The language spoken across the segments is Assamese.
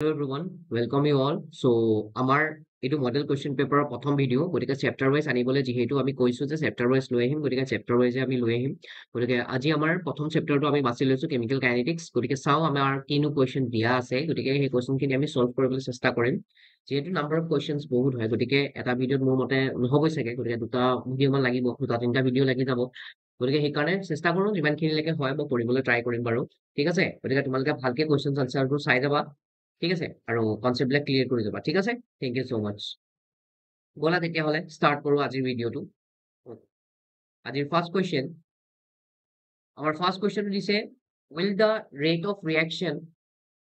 Hello everyone, welcome you all. So আমাৰ এইটো মডেল কুৱেশ্যন পেপাৰৰ প্ৰথম ভিডিঅ' গতিকে চেপ্টাৰ ৱাইজ আনিবলৈ যিহেতু আমি কৈছো যে চেপ্টাৰ ৱাইজ লৈ আহিম গতিকে চেপ্টাৰ ৱাইজে আমি লৈ আহিম গতিকে আজি আমাৰ প্ৰথম চেপ্টাৰটো আমি বাছি লৈছো কেমিকেল কাইনেটিক্স গতিকে চাওঁ আমাৰ কিনো কুৱেশ্যন দিয়া আছে গতিকে সেই কুৱেশ্যনখিনি আমি সলভ কৰিবলৈ চেষ্টা কৰিম যিহেতু নাম্বাৰ অফ কুৱেশ্যনছ বহুত হয় গতিকে এটা ভিডিঅ'ত মোৰ মতে নহ'বই চাগে গতিকে দুটা ভিডিঅ' মান লাগিব দুটা তিনিটা ভিডিঅ' লাগি যাব গতিকে সেইকাৰণে চেষ্টা কৰোঁ যিমানখিনিলৈকে হয় মই কৰিবলৈ ট্ৰাই কৰিম বাৰু ঠিক আছে গতিকে তোমালোকে ভালকে কুৱেশ্যন আনচাৰবোৰ চাই যাবা ঠিক আছে আৰু কনচেপ্টবিলাক ক্লিয়াৰ কৰি যাবা ঠিক আছে থেংক ইউ ছ' মাচ ব'লা তেতিয়াহ'লে ষ্টাৰ্ট কৰোঁ আজিৰ ভিডিঅ'টো আজিৰ ফাৰ্ষ্ট কুৱেশ্যন আমাৰ ফাৰ্ষ্ট কুৱেশ্যনটো দিছে will the rate of reaction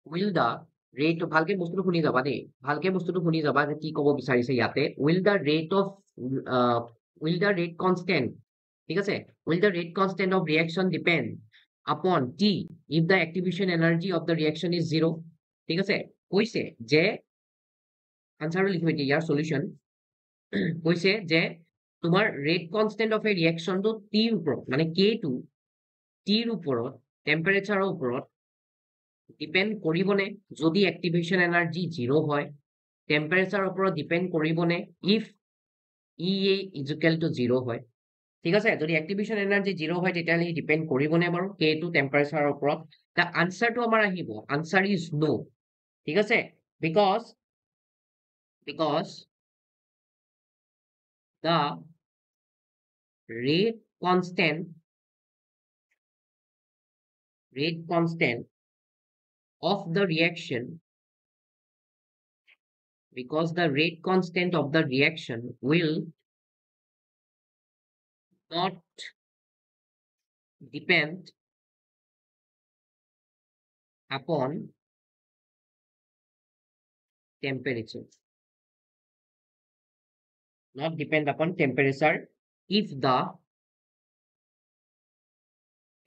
will the rate ভালকে বস্তুটো শুনি যাবা দেই ভালকে বস্তুটো শুনি যাবা যে কি ক'ব বিচাৰিছে ইয়াতে উইল দ্য ৰেট কনষ্টেণ্ট ঠিক আছে will the rate constant of reaction depend upon T if the activation energy of the reaction is zero' ঠিক আছে কৈছে যে আনসাৰটো লিখিম এতিয়া ইয়াৰ সলিউশন কৈছে যে তোমাৰ ৰেট কনষ্টেণ্ট অফ এ ৰিয়েকশ্যনটো টিৰ ওপৰত মানে কে2 টিৰ ওপৰত টেম্পাৰেচাৰৰ ওপৰত ডিপেণ্ড কৰিবনে যদি এক্টিভেশ্যন এনাৰ্জি 0 হয় টেম্পাৰেচাৰৰ ওপৰত ডিপেণ্ড কৰিবনে if E A is equal to 0 হয় ঠিক আছে যদি এক্টিভেশ্যন এনাৰ্জি 0 হয় তেতিয়াহ'লে ডিপেণ্ড কৰিবনে বাৰু কে2 টেম্পাৰেচাৰৰ ওপৰত দা আনসাৰটো আমাৰ আহিব আনসাৰ ইজ নো ঠিক আছে because the rate constant of the reaction because the rate constant of the reaction will not depend upon temperature if the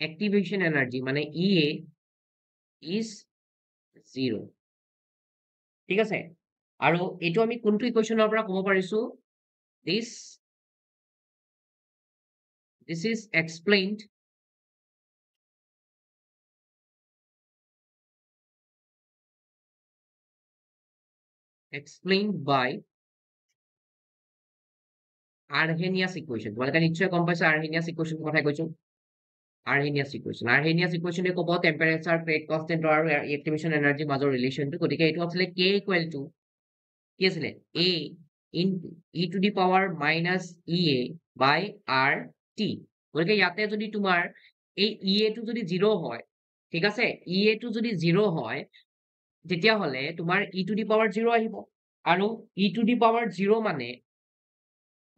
activation energy মানে EA is 0 ঠিক আছে আৰু এইটো আমি কোনটো ইকুৱেশ্যনৰ পৰা ক'ব পাৰিছো this is explained by Arrhenius equation তোমালোকে নিশ্চয় গম পাইছা Arrhenius equation কথা কৈছো Arrhenius equation ক'ব টেম্পাৰেচাৰ ৰেট কনষ্টেণ্ট আৰু এক্টিভেশ্যন এনাৰ্জি মাজৰ ৰিলেশ্যনটো গতিকে এইটো আছিলে K ইকুৱেল টু কি আছিলে A into E to the power minus E A by R T গতিকে ইয়াতে যদি তোমাৰ এই ই এটো যদি 0 হয় ঠিক আছে ই এটো যদি 0 হয় তেতিয়াহ'লে তোমাৰ ই টু দি পাৱাৰ 0 আহিব আৰু ই টু দি পাৱাৰ 0 মানে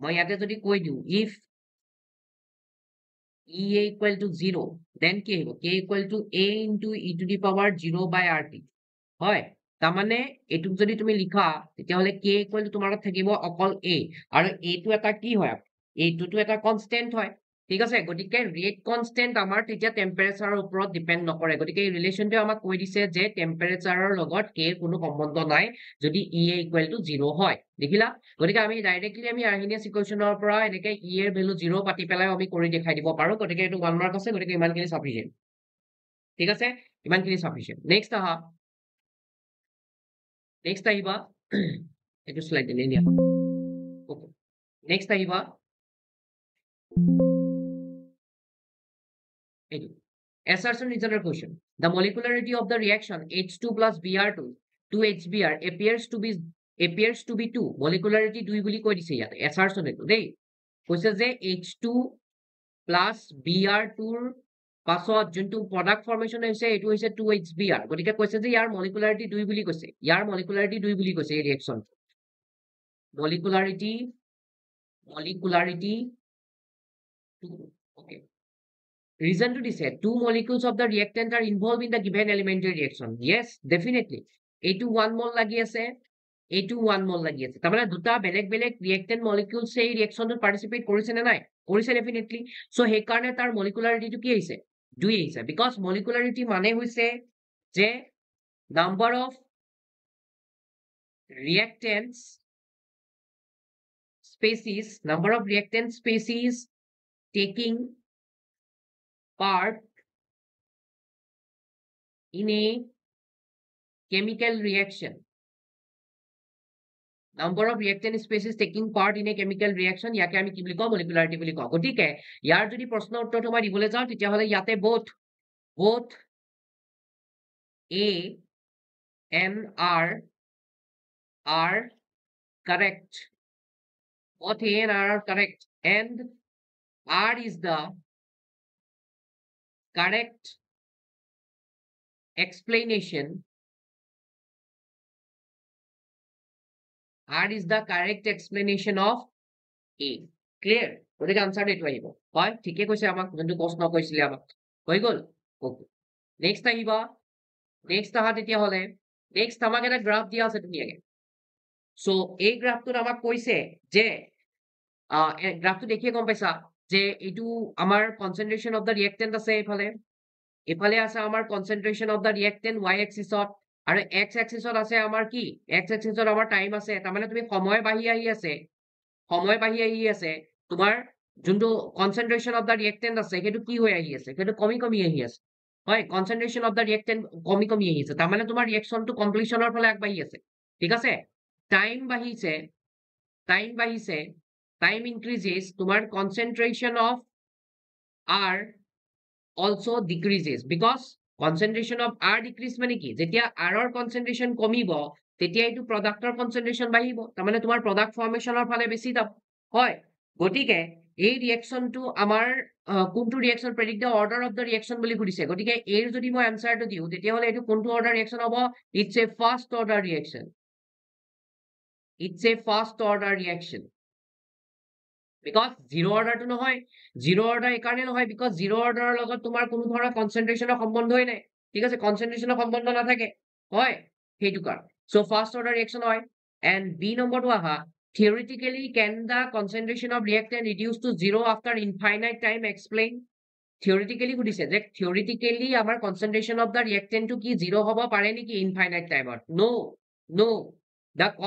মই ইয়াতে যদি কৈ দিওঁ if E A equal to 0, then কি আহিব K equal to A into E to the power 0 by RT হয় তাৰমানে এইটোক যদি তুমি লিখা তেতিয়াহ'লে K equal to তোমাৰ থাকিব অকল A আৰু এইটো এটা কি হয় এইটোতো এটা কনষ্টেণ্ট হয় ঠিক আছে গতিকে ৰেট কনষ্টেণ্ট আমাৰ তেতিয়া টেম্পাৰেচাৰৰ ওপৰত ডিপেণ্ড নকৰে গতিকে এই ৰিলেশ্যনটোৱে আমাক কৈ দিছে যে টেম্পাৰেচাৰৰ লগত K ৰ কোনো সম্বন্ধ নাই যদি E A equal to 0 হয় দেখিলা গতিকে আমি ডাইৰেক্টলি আমি আৰ্হেনিয়াছ ইকুৱেশ্যনৰ পৰা এনেকে ই এৰ ভেলু 0 পাতি পেলাই আমি কৰি দেখাই দিব পাৰো গতিকে এইটো 1 মাৰ্ক আছে গতিকে ইমানখিনি সাফিচিয়েন্ট ঠিক আছে ইমানখিনি সাফিচিয়েন্ট নেক্সট আহিবা এইটো স্লাইড দিলে দিয়া ওকে নেক্সট আহিবা এইটো assertion reasoner question the molecularity of the reaction H2 plus Br2 to HBr appears to be 2 molecularity 2 বুলি কৈ দিছে ইয়াতে assertion এইটো দেই কৈছে যে H2 plus Br2 ৰ পাছত যোনটো প্ৰডাক্ট ফৰ্মেশন হৈছে এইটো হৈছে 2HBr গতিকে কৈছে যে ইয়াৰ মলিকুলাৰিটি 2 বুলি কৈছে এই ৰিঅ্যাকশন মলিকুলাৰিটি 2 okay reason to দিছে two molecules of the reactant are involved in the given elementary reaction yes definitely এইটো 1 mol লাগি আছে এইটো 1 mol লাগি আছে তাৰমানে দুটা বেলেগ বেলেগ reactant molecules এই ৰিঅ্যাকশনটোত পাৰ্টিসিপেট কৰিছে নে নাই কৰিছে ডেফিনেটলি সো সেই কাৰণে তাৰ মলিকুলাৰিটিটো কি আহিছে 2 আহিছে বিকজ মলিকুলাৰিটি মানে হৈছে যে number of reactant species taking part in a chemical reaction. Number of reactant species taking part in a chemical reaction ইয়াকে আমি কি বুলি কওঁ molecularity বুলি কওঁ গতিকে ইয়াৰ যদি প্ৰশ্ন উত্তৰটো মই দিবলৈ যাওঁ তেতিয়াহ'লে ইয়াতে both A and R are correct. Both A and R are correct, and R is the correct explanation. R is the correct explanation of A. Clear? গতিকে আনসাৰটো এইটো আহিব হয় ঠিকে কৈছে আমাক যোনটো প্ৰশ্ন কৈছিলে আমাক হৈ গ'ল ওকে নেক্সট আহিবা নেক্সট আহা তেতিয়াহ'লে নেক্সট আমাক এটা গ্ৰাফ দিয়া আছে ধুনীয়াকে সো এই গ্ৰাফটোত আমাক কৈছে যে গ্ৰাফটো দেখিয়ে গম পাইছা যে এইটো আমাৰ কনচেন্ট্ৰেশন অফ দ্য ৰিয়েক্টেন্ট আছে এফালে আছে আমাৰ কনচেন্ট্ৰেশন অফ দ্য ৰিয়েক্টেন্ট y এক্সিছত আৰু x এক্সিছত আছে আমাৰ কি x এক্সিছত আমাৰ টাইম আছে তাৰমানে তুমি সময় বাঢ়ি আহি আছে তোমাৰ যোনটো কনচেন্ট্ৰেশন অফ দ্য ৰিয়েক্টেন্ট আছে সেইটো কি হৈ আহি আছে সেইটো কমি আহি আছে হয় কনচেন্ট্ৰেশন অফ দ্য ৰিয়েক্টেন্ট কমি আহি আছে তাৰমানে তোমাৰ ৰিয়েকশনটো কমপ্লিশনৰ ফালে আগবাঢ়ি আছে ঠিক আছে টাইম বাঢ়িছে টাইম ইনক্ৰিজেস তোমাৰ কনচেন্ট্ৰেশন of R also decreases because concentration of R decrease মানে কি যেতিয়া R ৰ concentration কমিব তেতিয়া এইটো প্ৰডাক্টৰ concentration বাঢ়িব তাৰমানে তোমাৰ প্ৰডাক্ট ফৰ্মেশনৰ ফালে বেছি যাব হয় গতিকে এই ৰিয়েকশনটো আমাৰ কোনটো reaction predict the order of the reaction বুলি সুধিছে গতিকে এৰ যদি মই আনসাৰটো দিও তেতিয়াহ'লে এইটো কোনটো অৰ্ডাৰ ৰিয়েকশন হ'ব it's a first order reaction because zero order to নহয় zero order একাৰণে নহয় because zero order লগত তোমাৰ কোনো ধৰণৰ কনসেন্ট্ৰেশনৰ সম্বন্ধই নাই ঠিক আছে কনসেন্ট্ৰেশনৰ সম্বন্ধ নাথাকে হয় হেতু কাৰ so first order reaction হয় and b number to আহা theoretically can the concentration of reactant reduce to zero after infinite time explain theoretically সুধিছে যে theoretically আমাৰ concentration of the reactant to কি zero হ'ব পাৰে নেকি infinite timeত no the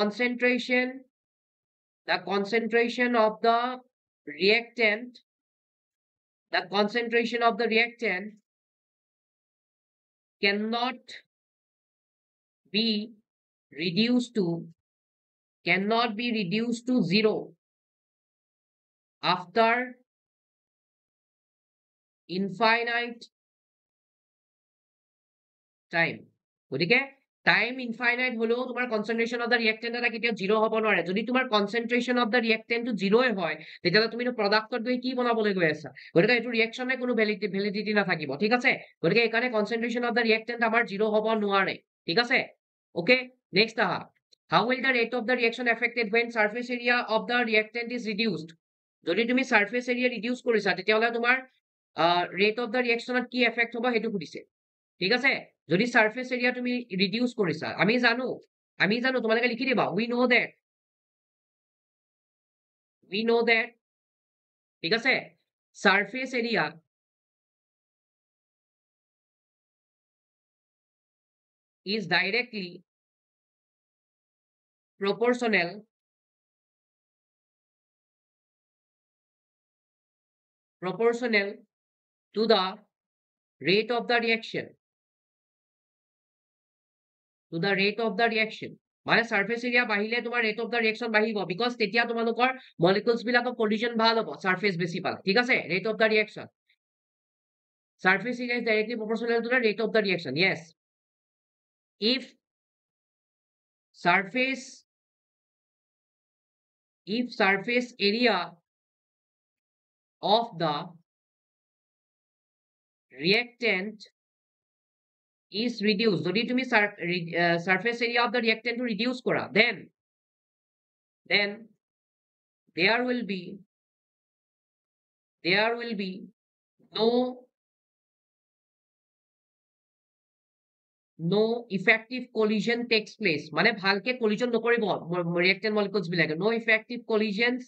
concentration of the reactant cannot be reduced to zero after infinite time গতিকে টাইম ইনফাইনাইট হলেও তোমাৰ কনসেন্ট্ৰেশন অফ দ্য ৰিয়েক্টেন্ট এটা কেতিয়া জিৰো হ'ব নোৱাৰে যদি তোমাৰ কনসেন্ট্ৰেশন অফ দ্য ৰিয়েক্টেন্টটো জিৰোই হয় তেতিয়াহ'লে তুমি প্ৰডাক্টত গৈ কি বনাবলৈ গৈ আছা গতিকে এইটো ৰিয়েকশনে কোনো ভ্যালিডিটি নাথাকিব ঠিক আছে গতিকে এই কাৰণে কনসেন্ট্ৰেশন অফ দ্য ৰিয়েক্টেন্ট আমাৰ জিৰো হ'ব নোৱাৰে ঠিক আছে ওকে নেক্সট আহা how will the rate of the reaction affected when surface area of the reactant is reduced যদি তুমি সারফেস এরিয়া রিডিউস কৰিছা তেতিয়াহ'লে তোমাৰ ৰেট অফ দ্য ৰিয়েকশনত কি এফেক্ট হ'ব সেইটো সুধিছে ঠিক আছে যদি সাৰফেস এৰিয়া তুমি ৰিডিউস কৰিছা আমি জানো তোমালোকে লিখি দিবা we know that ঠিক আছে surface area is directly proportional to the rate of the reaction মানে সারফেস এরিয়া বাঢ়িলে তোমাৰ ৰেট অফ দ্য ৰিয়েকশন বাঢ়িব বিকজ তেতিয়া তোমালোকৰ মলিকুলস বিলাকৰ কলিজন ভাল হ'ব সাৰফেস বেছি পালে ঠিক আছে rate of the reaction surface area is directly proportional to the rate of the reaction yes if surface area of the reactant is reduced যদি তুমি surface area of the reactant to reduce করা then there will be no effective collision takes place মানে ভালকে collision নকৰিব reactant molecules বিলাকে no effective collisions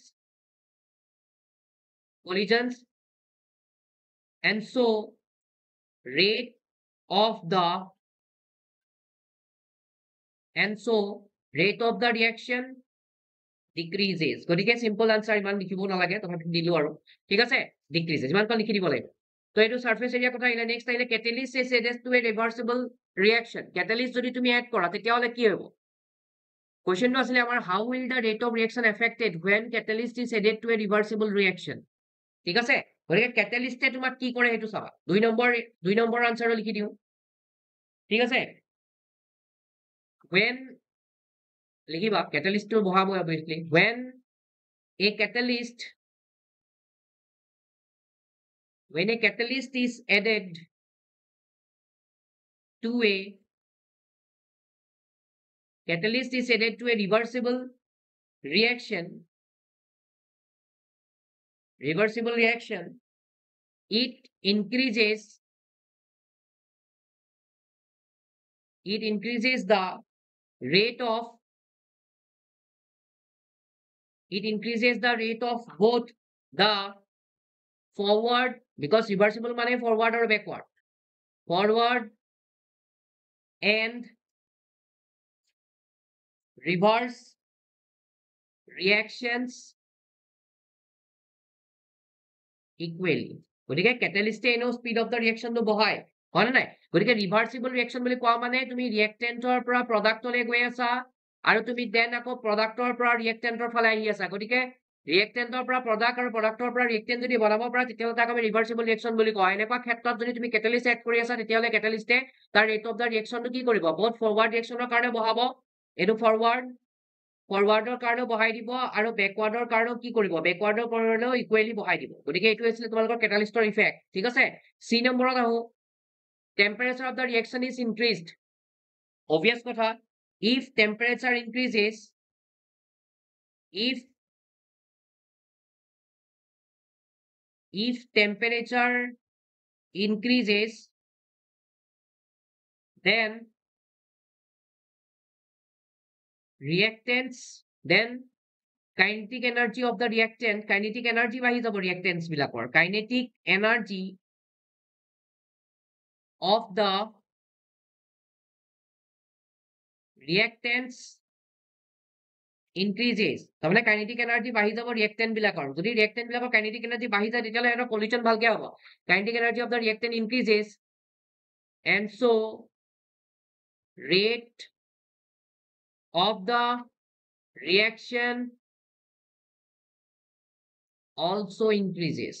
and so rate of the reaction decreases গতিকে simple answer ইমান লিখিব নালাগে তথাপি দিলো আৰু ঠিক আছে decreases ইমান লিখি দিব লাগিব তো এইটো সারফেস এরিয়া কথা আহিলে নেক্সট আহিলে catalyst is added to a reversible reaction catalyst যদি তুমি এড কৰা তেতিয়াহলে কি হ'ব কোশ্চেনটো আছিলে আমাৰ how will the rate of reaction affected when catalyst is added to a reversible reaction ঠিক আছে গতিকে ক্যাটালিস্টে তোমাক কি কৰে সেইটো চাবা দুই নম্বৰ আনসাৰ লিখি দিও ঠিক আছে when লিখিবা ক্যাটালিস্টটো বহাব obviously when a catalyst is added to a reversible reaction it increases the rate of both the forward because reversible মানে forward or backward forward and reverse reactions equally গতিকে ক্যাটালিস্টে এনো স্পিড অফ দা ৰিঅ্যাকশনটো বহাই হয় না নাই গতিকে ৰিভাৰ্সিবল ৰিঅ্যাকশন বুলি কোৱা মানে তুমি ৰিঅ্যাকটেন্টৰ পৰা প্ৰডাক্টলৈ গৈ আছা আৰু তুমি দেন আকৌ প্ৰডাক্টৰ পৰা ৰিঅ্যাকটেন্টৰ ফালে আহি আছা গতিকে ৰিঅ্যাকটেন্টৰ পৰা প্ৰডাক্ট আৰু প্ৰডাক্টৰ পৰা ৰিঅ্যাকটেন্ট যদি বনাব পৰা তেতিয়াহলে তাক আমি ৰিভাৰ্সিবল ৰিঅ্যাকশন বুলি কওঁ এনেকুৱা ক্ষেত্ৰত যদি তুমি ক্যাটালিস্ট এড কৰি আছা তেতিয়াহলে ক্যাটালিস্টে তাৰ ৰেট অফ দা ৰিঅ্যাকশনটো কি কৰিব বহুত ফৰৱাৰ্ড ৰিঅ্যাকশনৰ কাৰণে বহাব এটো ফৰৱাৰ্ডৰ কাৰণেও বহাই দিব আৰু ব্যাকৱাৰ্ডৰ কাৰণেও কি কৰিব ব্যাকৱাৰ্ডৰ কাৰণেও ইকুৱেলি বহাই দিব গতিকে এইটো আছিল তোমালোকৰ ক্যাটালিস্টৰ ইফেক্ট ঠিক আছে সি নম্বৰত আহো temperature of the reaction is increased obvious কথা if temperature increases if temperature increases then kinetic energy of the reactant kinetic energy বাঢ়ি যাব reactants বিলাকৰ kinetic energy of the reactants increases তাৰমানে kinetic energy বাঢ়ি যাব reactant বিলাকৰ যদি reactant বিলাকৰ kinetic energy বাঢ়ি যায় তেতিয়াহলে এটা collision ভালকে হ'ব kinetic energy of the reactant increases and so rate of the reaction also increases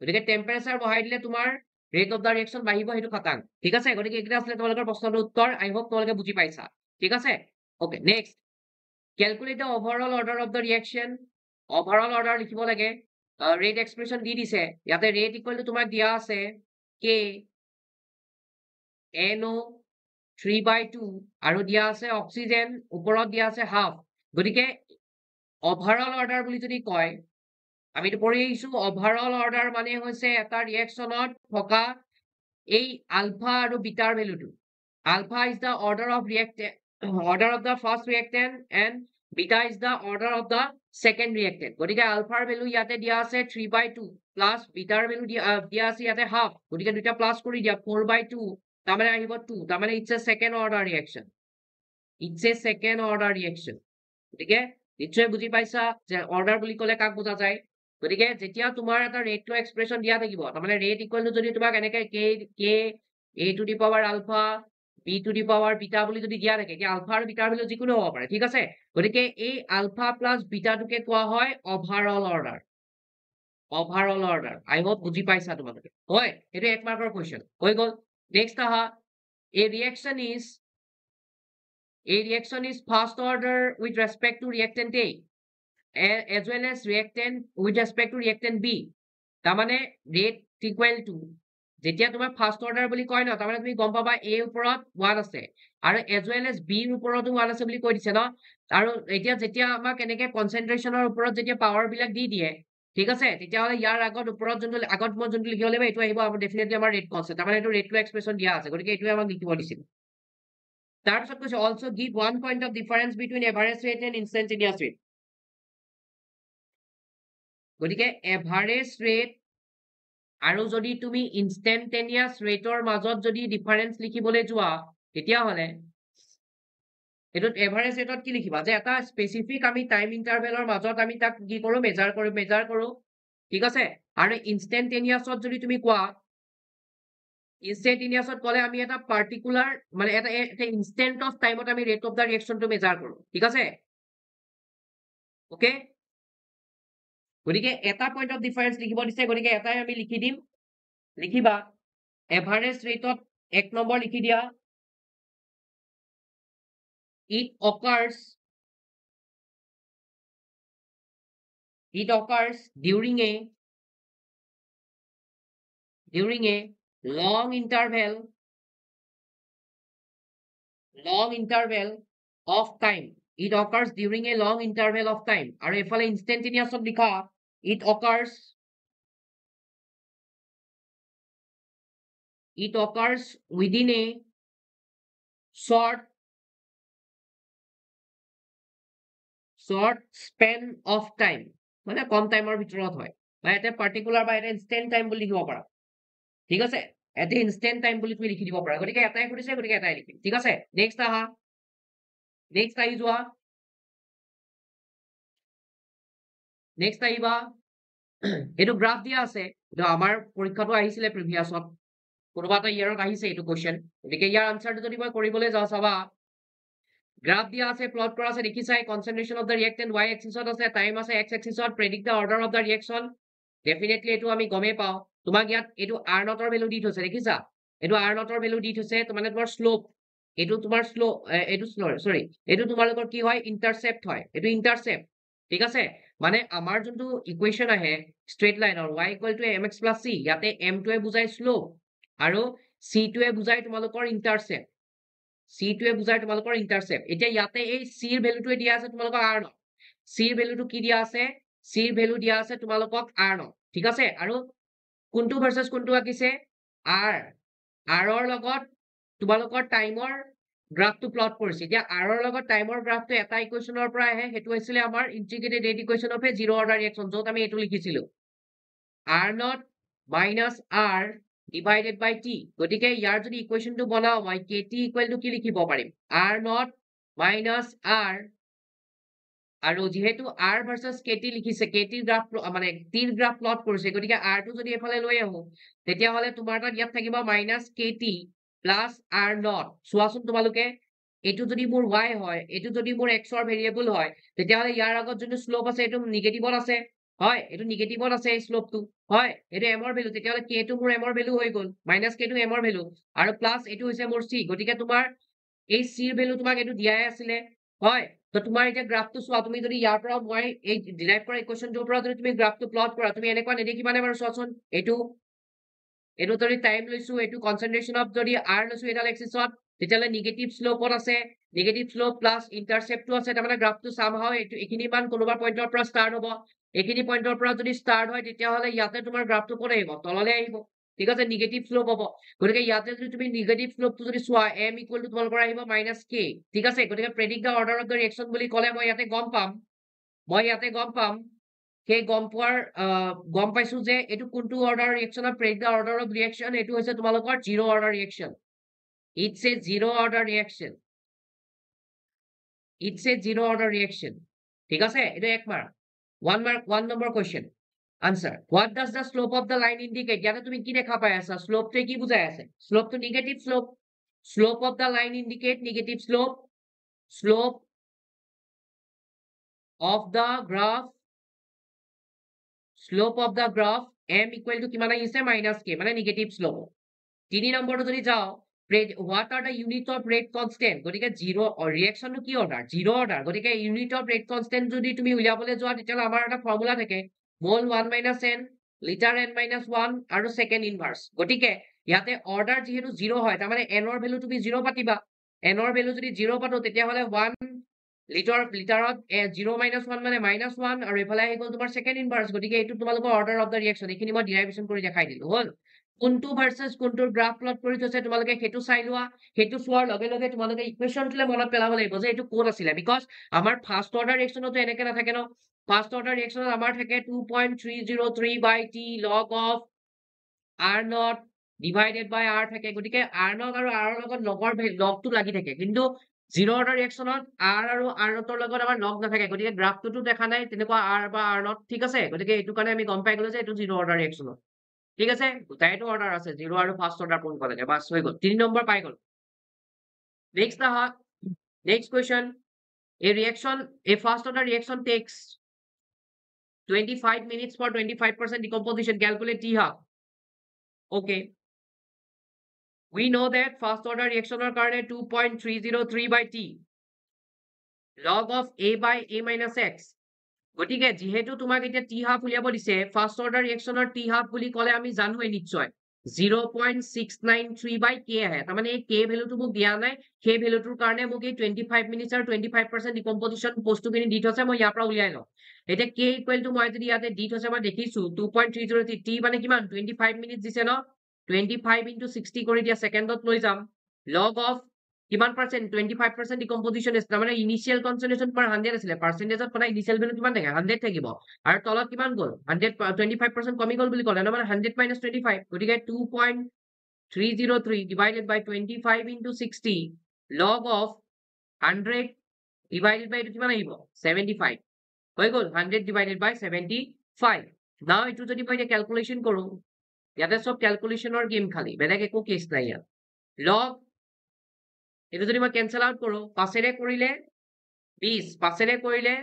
গতিকে টেম্পারেচার বহাই দিলে তোমাৰ ৰেট অফ দা ৰিঅ্যাকশন বাঢ়িব হেতু খাটাং ঠিক আছে গতিকে এইটা আসলে তোমালোকৰ প্ৰশ্নৰ উত্তৰ আই হোপ তোমালোকে বুজি পাইছা ঠিক আছে okay next calculate the overall order of the reaction overall order লিখিব লাগে রেট এক্সপ্রেশন দি দিছে ইয়াতে রেট ইকুয়াল টু তোমাক দিয়া আছে কে NO 3/2 আৰু দিয়া আছে অক্সিজেন ওপৰত দিয়া আছে হাফ গতিকে ওভারঅল অর্ডার বুলি যদি কয় আমি তো পঢ়ি আহিছো ওভারঅল অর্ডার মানে হৈছে এটা ৰিঅ্যাকশনত থকা এই আলফা আৰু বিটাৰ ভ্যালুটো alpha is the order of the first reactant and beta is the order of the second reactant গতিকে আলফাৰ ভ্যালু ইয়াতে দিয়া আছে 3/2 প্লাস বিটাৰ ভ্যালু দিয়া আছে ইয়াতে হাফ গতিকে দুটা প্লাস কৰি দিয়া 4/2 তাৰমানে আহিব 2 তাৰমানে it's a second order reaction গতিকে নিশ্চয় বুজি পাইছা যে অর্ডার বুলি কলে কাক বুজা যায় গতিকে যেতিয়া তোমাৰ এটা ৰেট ল এক্সপ্ৰেশন দিয়া থাকিব তাৰমানে ৰেট ইকুয়াল টু যদি তোমাক এনেকে k a to the power alpha b to the power beta বুলি যদি দিয়া থাকে কি আলফা আৰু বিটাৰ ভ্যালু যিকোনো হ'ব পাৰে ঠিক আছে গতিকে এই আলফা প্লাস বিটাটোকে কোৱা হয় ওভাৰঅল অৰ্ডাৰ আই হোপ বুজি পাইছা তোমালোকে হয় এটো 1 মাৰ্কৰ কোৱেশ্চন হৈ গল নেক্সট আহা a reaction is first order with respect to reactant A as well as reactant with respect to reactant B তাৰমানে rate equal to যেতিয়া তোমাৰ ফাৰ্স্ট অৰ্ডাৰ বুলি কয় ন তাৰমানে তুমি গম পাবা A ওপৰত 1 আছে আৰু as well as B ওপৰতো 1 আছে বুলি কৈ দিছে ন আৰু এতিয়া যেতিয়া আমাক এনেকে কনসেন্ট্ৰেশনৰ ওপৰত যেতিয়া পাৱাৰ বিলাক দি দিয়ে ঠিক আছে তেতিয়াহলে ইয়াৰ আগত ওপৰত যোনটো আগত মই যোনটো লিখিব লাগিব এটো আহিব আমাৰ ডেফিনেটলি আমাৰ ৰেট কনসেপ্ট তাৰমানে এটো ৰেট টো এক্সপ্ৰেশন দিয়া আছে গতিকে এটোৱে আমাক লিখিব দিছিল তাৰপিছত কৈছে also give one point of difference between average rate and instantaneous rate গতিকে average rate আৰু যদি তুমি instantaneous rateৰ মাজত যদি ডিফাৰেন্স লিখিবলৈ যোৱা তেতিয়াহলে এটোত এভাৰেজ ৰেটত কি লিখিবা যে এটা স্পেসিফিক আমি টাইম ইন্টাৰভেলৰ মাজত আমি তাক কি কৰো মেজাৰ কৰো ঠিক আছে আৰু ইনষ্টেন্টেনিয়াছত যদি তুমি কোৱা ইনষ্টেন্টেনিয়াছত ক'লে আমি এটা পাৰ্টিকুলাৰ মানে এটা ইনষ্টেন্ট অফ টাইমত আমি ৰেট অফ দ্য ৰিয়েকশ্যনটো মেজাৰ কৰো ঠিক আছে ওকে গতিকে এটা পইণ্ট অফ ডিফাৰেন্স লিখিব দিছে গতিকে এটাই আমি লিখি দিম লিখিবা এভাৰেজ ৰেটত 1 নম্বৰ লিখি দিয়া it occurs during a long interval of time it occurs during a long interval of time আৰু এফালে instantaneousত লিখা it occurs within a short span of time মানে কম টাইমৰ ভিতৰত হয় বা এটা পাৰ্টিকুলাৰ বা এটা ইনষ্টেন্ট টাইম বুলি লিখিব পাৰা ঠিক আছে এটা ইনষ্টেন্ট টাইম বুলি তুমি লিখি দিব পাৰা গতিকে এটাই সুধিছে গতিকে এটাই লিখিম ঠিক আছে নেক্সট আহা নেক্সট আহি যোৱা নেক্সট আহিবা এইটো গ্ৰাফ দিয়া আছে এইটো আমাৰ পৰীক্ষাটো আহিছিলে প্ৰিভিয়াছত কোনোবা এটা ইয়াৰত আহিছে এইটো কোৱেশ্চন গতিকে ইয়াৰ আনসাৰটো যদি মই কৰিবলৈ যাওঁ চাবা গ্ৰাফ দিয়া আছে প্লট কৰা আছে দেখিছাই concentration of the reactant y এক্সিছত আছে টাইম আছে x এক্সিছত predict the order of the reaction definitely এইটো আমি গমেই পাওঁ তোমাক ইয়াত এইটো r নটৰ ভ্যালু দি থৈছে দেখিছা এইটো r নটৰ ভ্যালু দি থৈছে মানে তোমাৰ শ্লোপ এইটো তোমাৰ এইটো সৰি এইটো তোমালোকৰ কি হয় ইন্টাৰসেপ্ট হয় এইটো ইন্টাৰসেপ্ট ঠিক আছে মানে আমাৰ যোনটো ইকুৱেশ্যন আহে ষ্ট্ৰেইট লাইনৰ y mx + c ইয়াতে m টোৱে বুজাই শ্লোপ আৰু c টোৱে বুজাই তোমালোকৰ ইন্টাৰসেপ্ট c টোৱে বুজাই তোমালোকৰ ইন্টাৰসেপ্ট এতিয়া ইয়াতে এই c ৰ ভ্যালুটোৱে দিয়া আছে তোমালোকৰ r নট c ৰ ভ্যালুটো কি দিয়া আছে c ৰ ভ্যালু দিয়া আছে তোমালোকক r নট ঠিক আছে আৰু কোনটো ভাৰ্সেস কোনটো আকিছে r ৰ লগত তোমালোকৰ টাইমৰ গ্ৰাফটো প্লট কৰিছে এতিয়া r ৰ লগত টাইমৰ গ্ৰাফটো এটা ইকুৱেশ্যনৰ পৰা আহে হেতু হৈছিল আমাৰ integrated rate equation of A zero' order reaction য'ত আমি এটো লিখিছিলো r not minus r divided by t গতিকে ইয়াৰ যদি ইকুৱেশ্যনটো বনাও মই kt ইকুৱেল টু কি লিখিব পাৰিম r নট minus r আৰু যেহেতু r ভাৰ্সেস kt লিখিছে kt গ্ৰাফ মানে t গ্ৰাফ প্লট কৰিছে গতিকে r টো যদি এফালে লৈ আহো তেতিয়া হলে তোমাৰ তাত ইয়াত থাকিব -kt প্লাস r নট চোৱাচোন তোমালোকে এটো যদি মোৰ y হয় এটো যদি মোৰ x ৰ ভেৰিয়েবল হয় তেতিয়া হলে ইয়াৰ আগত যোনটো শ্লোপ আছে এটো নিগেটিভত আছে হয় এটো নিগেটিভত আছে এই শ্লোপটো হয় এটো m ৰ ভ্যালু তেতিয়া হলে k টো মোৰ m ৰ ভ্যালু হৈ গল -k টো m ৰ ভ্যালু আৰু প্লাস এটো হৈছে মোৰ c গতিকে তোমাৰ এই c ৰ ভ্যালু তোমাক এটো দিয়াই আছিলে হয় তো তোমাৰ এতিয়া গ্ৰাফটো চোৱা তুমি যদি ইয়াৰ পৰা মই এই ডিৰাইভ কৰা ইকুৱেশ্যনটোৰ পৰা যদি তুমি গ্ৰাফটো প্লট কৰা তুমি এনেকুৱা নেদেখিবানে বাৰু চোৱাচোন এটো যদি টাইম লৈছো এটো কনসেন্ট্ৰেশন অফ যদি r লৈছো এটা এক্সিছত তেতিয়ালে নেগেটিভ শ্লোপত আছে নেগেটিভ শ্লোপ প্লাস ইন্টাৰসেপ্টটো আছে তাৰমানে গ্ৰাফটো সামহাও এটো এখিনি মান কোনোবা পইণ্টৰ পৰা ষ্টাৰ্ট হ'ব এখিনি পইণ্টৰ পৰা যদি ষ্টাৰ্ট হয় তেতিয়া হলে ইয়াতে তোমাৰ গ্ৰাফটো কোনে আহিব তললে আহিব ঠিক আছে নেগেটিভ শ্লোপ হ'ব গতিকে ইয়াতে যদি তুমি নেগেটিভ শ্লোপটো যদি চোৱা m ইকুৱেল টু তোমালোকৰ আহিব -k ঠিক আছে গতিকে predict the order of the reaction বুলি ক'লে মই ইয়াতে গম পাম সেই গম পাইছো যে এটো কোনটো অৰ্ডাৰ ৰিয়েকশ্যনৰ predict the order of reaction এটো হৈছে তোমালোকৰ zero' order reaction it's a zero order reaction ঠিক আছে এটো এক mark one number question answer what does the slope of the line indicate ইয়াতে তুমি কি দেখা পাই আছা শ্লোপটো কি বুজাই আছে শ্লোপটো negative slope of the line indicate negative slope of the graph m equal to কিমান আহিছে -k মানে নেগেটিভ শ্লোপ 3 নম্বৰটো যদি যাও what are the unit of rate constant গতিকে জিৰো ৰিয়েকশ্যনটো কি অৰ্ডাৰ জিৰো অৰ্ডাৰ গতিকে ইউনিট অফ ৰেট কনস্ট্যান্ট যদি তুমি উলিয়াবলৈ যোৱা তেতিয়া আমাৰ এটা ফৰ্মুলা থাকে মোল 1 - n লিটাৰ n - 1 আৰু সেকেন্ড ইনভাৰ্স গতিকে ইয়াতে অৰ্ডাৰ যেহেতু জিৰো হয় তাৰ মানে n ৰ ভ্যালু তুমি জিৰো পাতিবা n ৰ ভ্যালু যদি জিৰো পাতো তেতিয়া হলে 1 লিটাৰত 0 - 1 মানে -1 আৰু এফালে আহি গল তোমাৰ সেকেন্ড ইনভাৰ্স গতিকে এইটো তোমালোকৰ অৰ্ডাৰ অফ দা ৰিয়েকশ্যন এইখিনি মই ডেৰিভেশ্যন কৰি দেখাই দিলো হল কোনটো ভাৰ্সেস কোনটোৰ গ্ৰাফ প্লট কৰি থৈছে তোমালোকে হেতু চাই লোৱা হেতু চোৱাৰ লগে লগে তোমালোকে ইকুৱেশ্যনটোলে মনত পেলাব লাগিব যে এইটো কোড আছিলে বিকজ আমাৰ ফাৰ্স্ট অৰ্ডাৰ ৰিয়েকশ্যনটো এনেকে নাথাকে ন ফাৰ্স্ট অৰ্ডাৰ ৰিয়েকশ্যনত আমাৰ থাকে 2.303 by t log of r naught divided by r থাকে গতিকে r naught আৰু r ৰ লগত লগটো লাগি থাকে কিন্তু জিৰ' অৰ্ডাৰ ৰিয়েকশ্যনত R আৰু R নটৰ লগত আমাৰ লগ নাথাকে গতিকে গ্ৰাফটোতো দেখা নাই তেনেকুৱা R বা R নট ঠিক আছে গতিকে এইটো কাৰণে আমি গম পাই গলো যে এইটো জিৰ' অৰ্ডাৰ ৰিয়েকশ্যনত ঠিক আছে দুটাইটো অৰ্ডাৰ আছে জিৰ' আৰু ফাৰ্ষ্ট অৰ্ডাৰ কোনটো লাগে বাছ হৈ গ'ল 3 নম্বৰ পাই গ'ল নেক্সট আহা next question a fast order reaction takes 25 minutes for 25% decomposition calculate T half okay we know that fast order reaction karone 2.303 by T log of A by A minus X গতিকে যেহেতু তোমাক এতিয়া টি হাফ উলিয়াব দিছে ফাৰ্ষ্ট অৰ্ডাৰ ৰিয়েকশ্যনৰ টি হাফ বুলি ক'লে আমি জানোৱে নিশ্চয় 0.693 বাই কে আহে তাৰমানে এই কে ভেলুটো মোক দিয়া নাই সেই ভেলুটোৰ কাৰণে মোক এই 25 মিনিটছ আৰু 25% ডিকম্পজিশ্যন বস্তুখিনি দি থৈছে মই ইয়াৰ পৰা উলিয়াই লওঁ এতিয়া কে ইকুৱেল টু মই যদি ইয়াতে দি থৈছে মই দেখিছো 2.303 টি মানে কিমান 25 মিনিটছ দিছে ন 25 into 60 কৰি দিয়া ছেকেণ্ডত লৈ যাম লগ অফ কিমান পাৰ্চেন্ট 25% ডিকম্পজিশ্যন আছে তাৰমানে ইনিচিয়েল কনচেন্ট্ৰেচন পাৰ 100 আছিলে পাৰ্চেন্টেজত সদায় ইনিচিয়েল ভেলু কিমান থাকে 100 থাকিব আৰু তলত কিমান গ'ল 100 25% কমি গ'ল বুলি ক'লে মানে 100 minus 25 গতিকে 2.303 divided by 25 into 60 log of 100 divided by এইটো কিমান আহিব 75 হৈ গ'ল 100 divided by 75 now এইটো যদি মই এতিয়া ক্যালকুলেশন কৰো ইয়াতে সব ক্যালকুলেশনৰ গেম খালি বেলেগ একো কেছ নাই ইয়াত log এইটো যদি মই কেনসেল আউট কৰো 5 এৰে কৰিলে 20 5 এৰে কৰিলে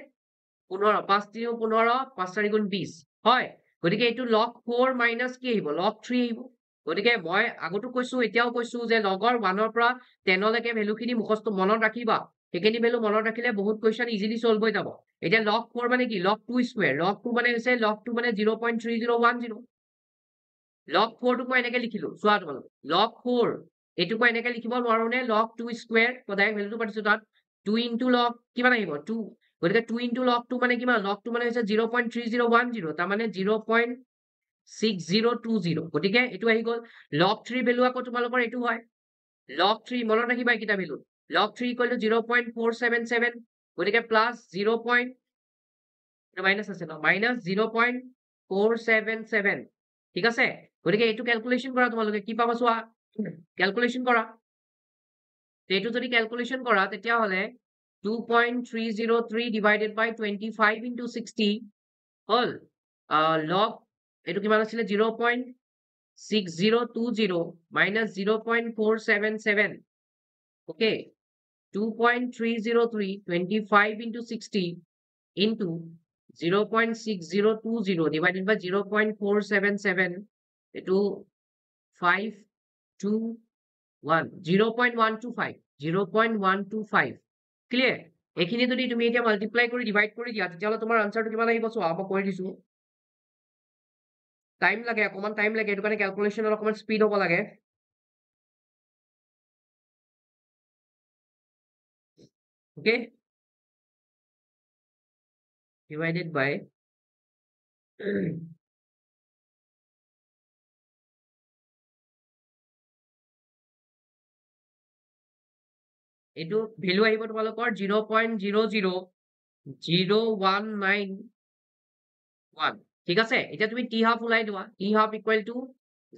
15 5 3 15 5 4 গুণ 20 হয় গতিকে এইটো log 4 minus কি আহিব log 3 আহিব গতিকে মই আগতো কৈছো এতিয়াও কৈছো যে লগৰ 1 ৰ পৰা 10 লৈকে ভ্যালুখিনি মুখস্থ মনত ৰাখিবা সেইখিনি ভ্যালু মনত ৰাখিলে বহুত কোৱেশ্চন ইজিলি সলভ হৈ যাব এতিয়া log 4 মানে কি log 2 স্কয়াৰ log 2 মানে হৈছে log 2 মানে 0.3010 log 4 টো মই এনেকে লিখিলো চোৱা তোমালোক log 4 এইটো মই এনেকে লিখিব নোৱাৰো নে log 2 স্কয়াৰ পদায় ভ্যালুটো পাতিছো তাত 2 into log কিমান আহিব 2 গতিকে 2 into log 2 মানে কিমান log 2 মানে হৈছে 0.3010 তাৰ মানে 0.6020 গতিকে এইটো আহি গ'ল log 3 ভ্যালু আকৌ তোমালোকৰ এইটো হয় log 3 মনত ৰাখিবা কিটা ভ্যালু log 3 equal to 0.477 গতিকে প্লাস 0. মাইনাস আছে ন মাইনাস 0.477 ঠিক আছে গতিকে এইটো ক্যালকুলেশন কৰা তোমালোকে কি পাবা চোৱা ক্যালকুলেশন কৰা এইটো যদি ক্যালকুলেশন কৰা তেতিয়া হলে 2.303 divided by 25 into 60 hall log এইটো কিমান আছিল 0.6020 minus 0.477 okay 2.303 25 into 60 into 0.6020 divided by 0.477 এইটো 521 0.125 ক্লিয়াৰ এইখিনি যদি তুমি এতিয়া মাল্টিপ্লাই কৰি ডিভাইড কৰি দিয়া তেতিয়াহলে তোমাৰ আনসাৰটো কিমান আহিব চোৱা মই কৈ দিছো টাইম লাগে অকমান টাইম লাগে এটো কাৰণে ক্যালকুলেশনৰ অকমান স্পিড হ'ব লাগে okay divided by এইটো ভ্যালু আহিব তোমালোকৰ 0.00019 ঠিক আছে এতিয়া তুমি টি হাফ উলাই দিবা T half equal two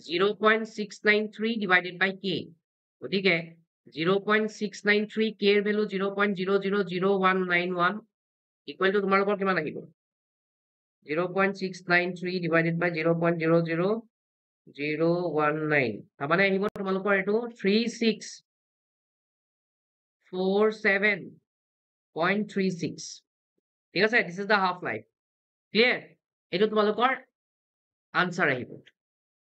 0.693 divided by k গতিকে 0.693 k এর ভ্যালু 0.000191 ইকুৱেল টু তোমালোকৰ কিমান আহিব 0.693 divided by 0.00019 তাৰমানে আহিব তোমালোকৰ এইটো 3647.36 ঠিক আছে this is the half life clear এইটো তোমালোকৰ আনসাৰ আহিব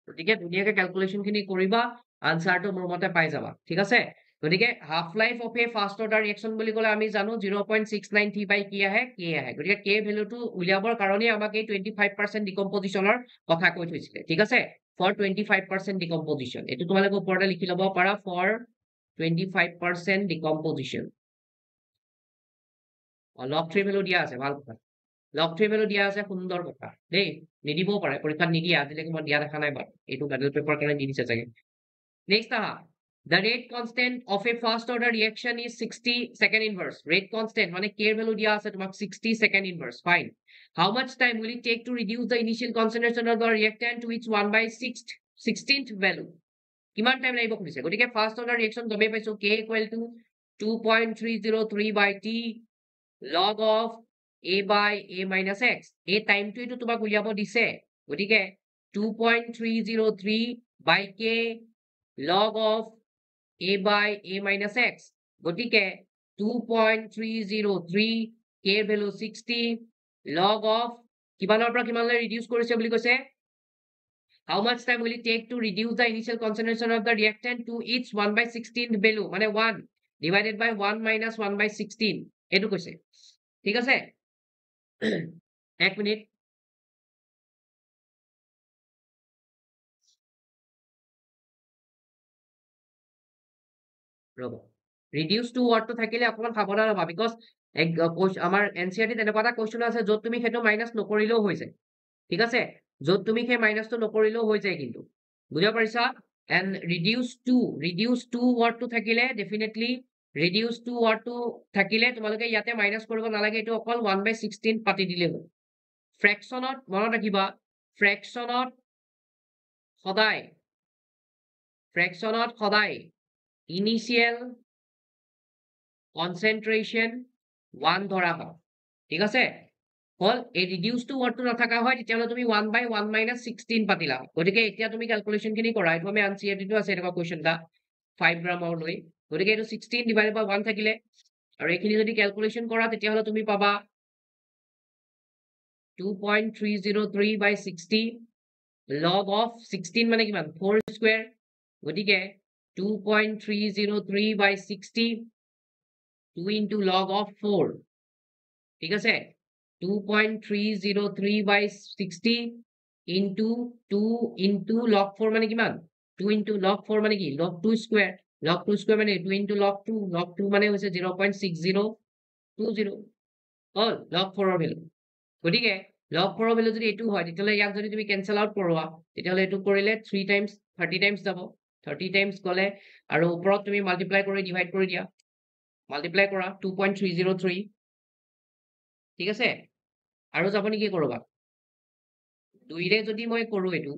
গতিকে ধুনীয়াকৈ ক্যালকুলেশন খিনি কৰিবা আনসাৰটো মোৰ মতে পাই যাবা ঠিক আছে গতিকে half life of A first order reaction বুলি ক'লে আমি জানো 0.693 বাই কি আহে কে আহে গতিকে কে ভ্যালুটো উলিয়াবৰ কাৰণে আমাক এই 25% ডিকম্পজিশনৰ কথা কৈ থৈছিলে ঠিক আছে ফৰ 25% ডিকম্পজিশন এইটো তোমালোকে ওপৰতে লিখি ল'ব পাৰা ফৰ 25% ডিকম্পজিশন লগ 3 ভ্যালু দিয়া আছে ভাল কথা লগ 3 ভ্যালু দিয়া আছে সুন্দৰ কথা দেই নিদিবও পাৰে পৰীক্ষাত নিদিয়া আজিলৈকে মই দিয়া দেখা নাই বাৰু এইটো মডেল পেপাৰ কাৰণে দি দিছে চাগে নেক্সট আহা the rate constant of a first order reaction is 60 second inverse rate constant মানে k এর ভ্যালু দিয়া আছে তোমাক 60 second inverse fine how much time will it take to reduce the initial concentration of the reactant to its 1/16th value কিমান টাইম লাগিব খুজিছে গতিকে ফাৰ্ষ্ট অৰ্ডাৰ ৰিয়েকচন গমে পাইছো k equal to 2.303 by t log of a by a minus x এই টাইমটো এটো তোমাক উলিয়াব দিছে গতিকে 2.303 by k log of a by a minus x গতিকে 2.303 k value 60 log of কিমানৰ পৰা কিমানলৈ ৰিডিউস কৰিছে বুলি কৈছে how much time will it take to reduce the initial concentration of the reactant to its 1 by 16 value মানে 1 divided by 1 minus 1 by 16 এটো কৈছে ঠিক আছে এক মিনিট ৰব reduce to what to থাকিলে অকমান সাৱধান হ'বা because আমাৰ এনসিআৰটি তেনেকুৱা এটা কোৱেশ্চন আছে য'ত তুমি সেইটো মাইনাস নকৰিলেও হৈ যায় ঠিক আছে য'ত তুমি সেই মাইনাসটো নকৰিলেও হৈ যায় কিন্তু বুজিব পাৰিছা and reduce to what to থাকিলে definitely reduce to what to থাকিলে তোমালোকে ইয়াতে মাইনাস কৰিব নালাগে এটো অকল 1 by 16 পাতি দিলে হয় ফ্ৰেকশনত মনত ৰাখিবা ফ্ৰেকশনত সদায় initial concentration 1 ধৰা হয় ঠিক আছে হল এই ৰিডিউস টু ওয়াট টু নাথাকা হয় তেতিয়াহলে তুমি 1 by 1 minus 16 পাতিলা গতিকে এতিয়া তুমি ক্যালকুলেশন খিনি কৰা এইটো আমি আনসিআৰটি টো আছে এটা কোৱেশ্চন দা 5 গ্ৰামৰ লৈ গতিকে এইটো 16 ডিভাইডেড বাই 1 থাকিলে আৰু এইখিনি যদি ক্যালকুলেশন কৰা তেতিয়াহলে তুমি পাবা 2.303 by 60 log of 16 মানে কিমান 4 স্কয়াৰ গতিকে 2.303 by 60 2 into log of 4 ঠিক আছে 2.303 by 60 into 2 into log 4 মানে কিমান 2 into log 4 মানে কি log 2 square log 2 square মানে 2 into log 2 মানে হৈছে 0.6020 হল log 4 ৰ ভ্যালু গতিকে log 4 ৰ ভ্যালু যদি এটো হয় তেতিয়ালে ইয়াক যদি তুমি ক্যানসেল আউট কৰোৱা তেতিয়ালে এটো কৰিলে 3 times 30 times যাব 30 times গলে আৰু ওপৰত তুমি মাল্টিপ্লাই কৰি ডিভাইড কৰি দিয়া মাল্টিপ্লাই কৰা 2.303 ঠিক আছে আৰু যাব নেকি কৰবা দুইৰে যদি মই কৰো এটো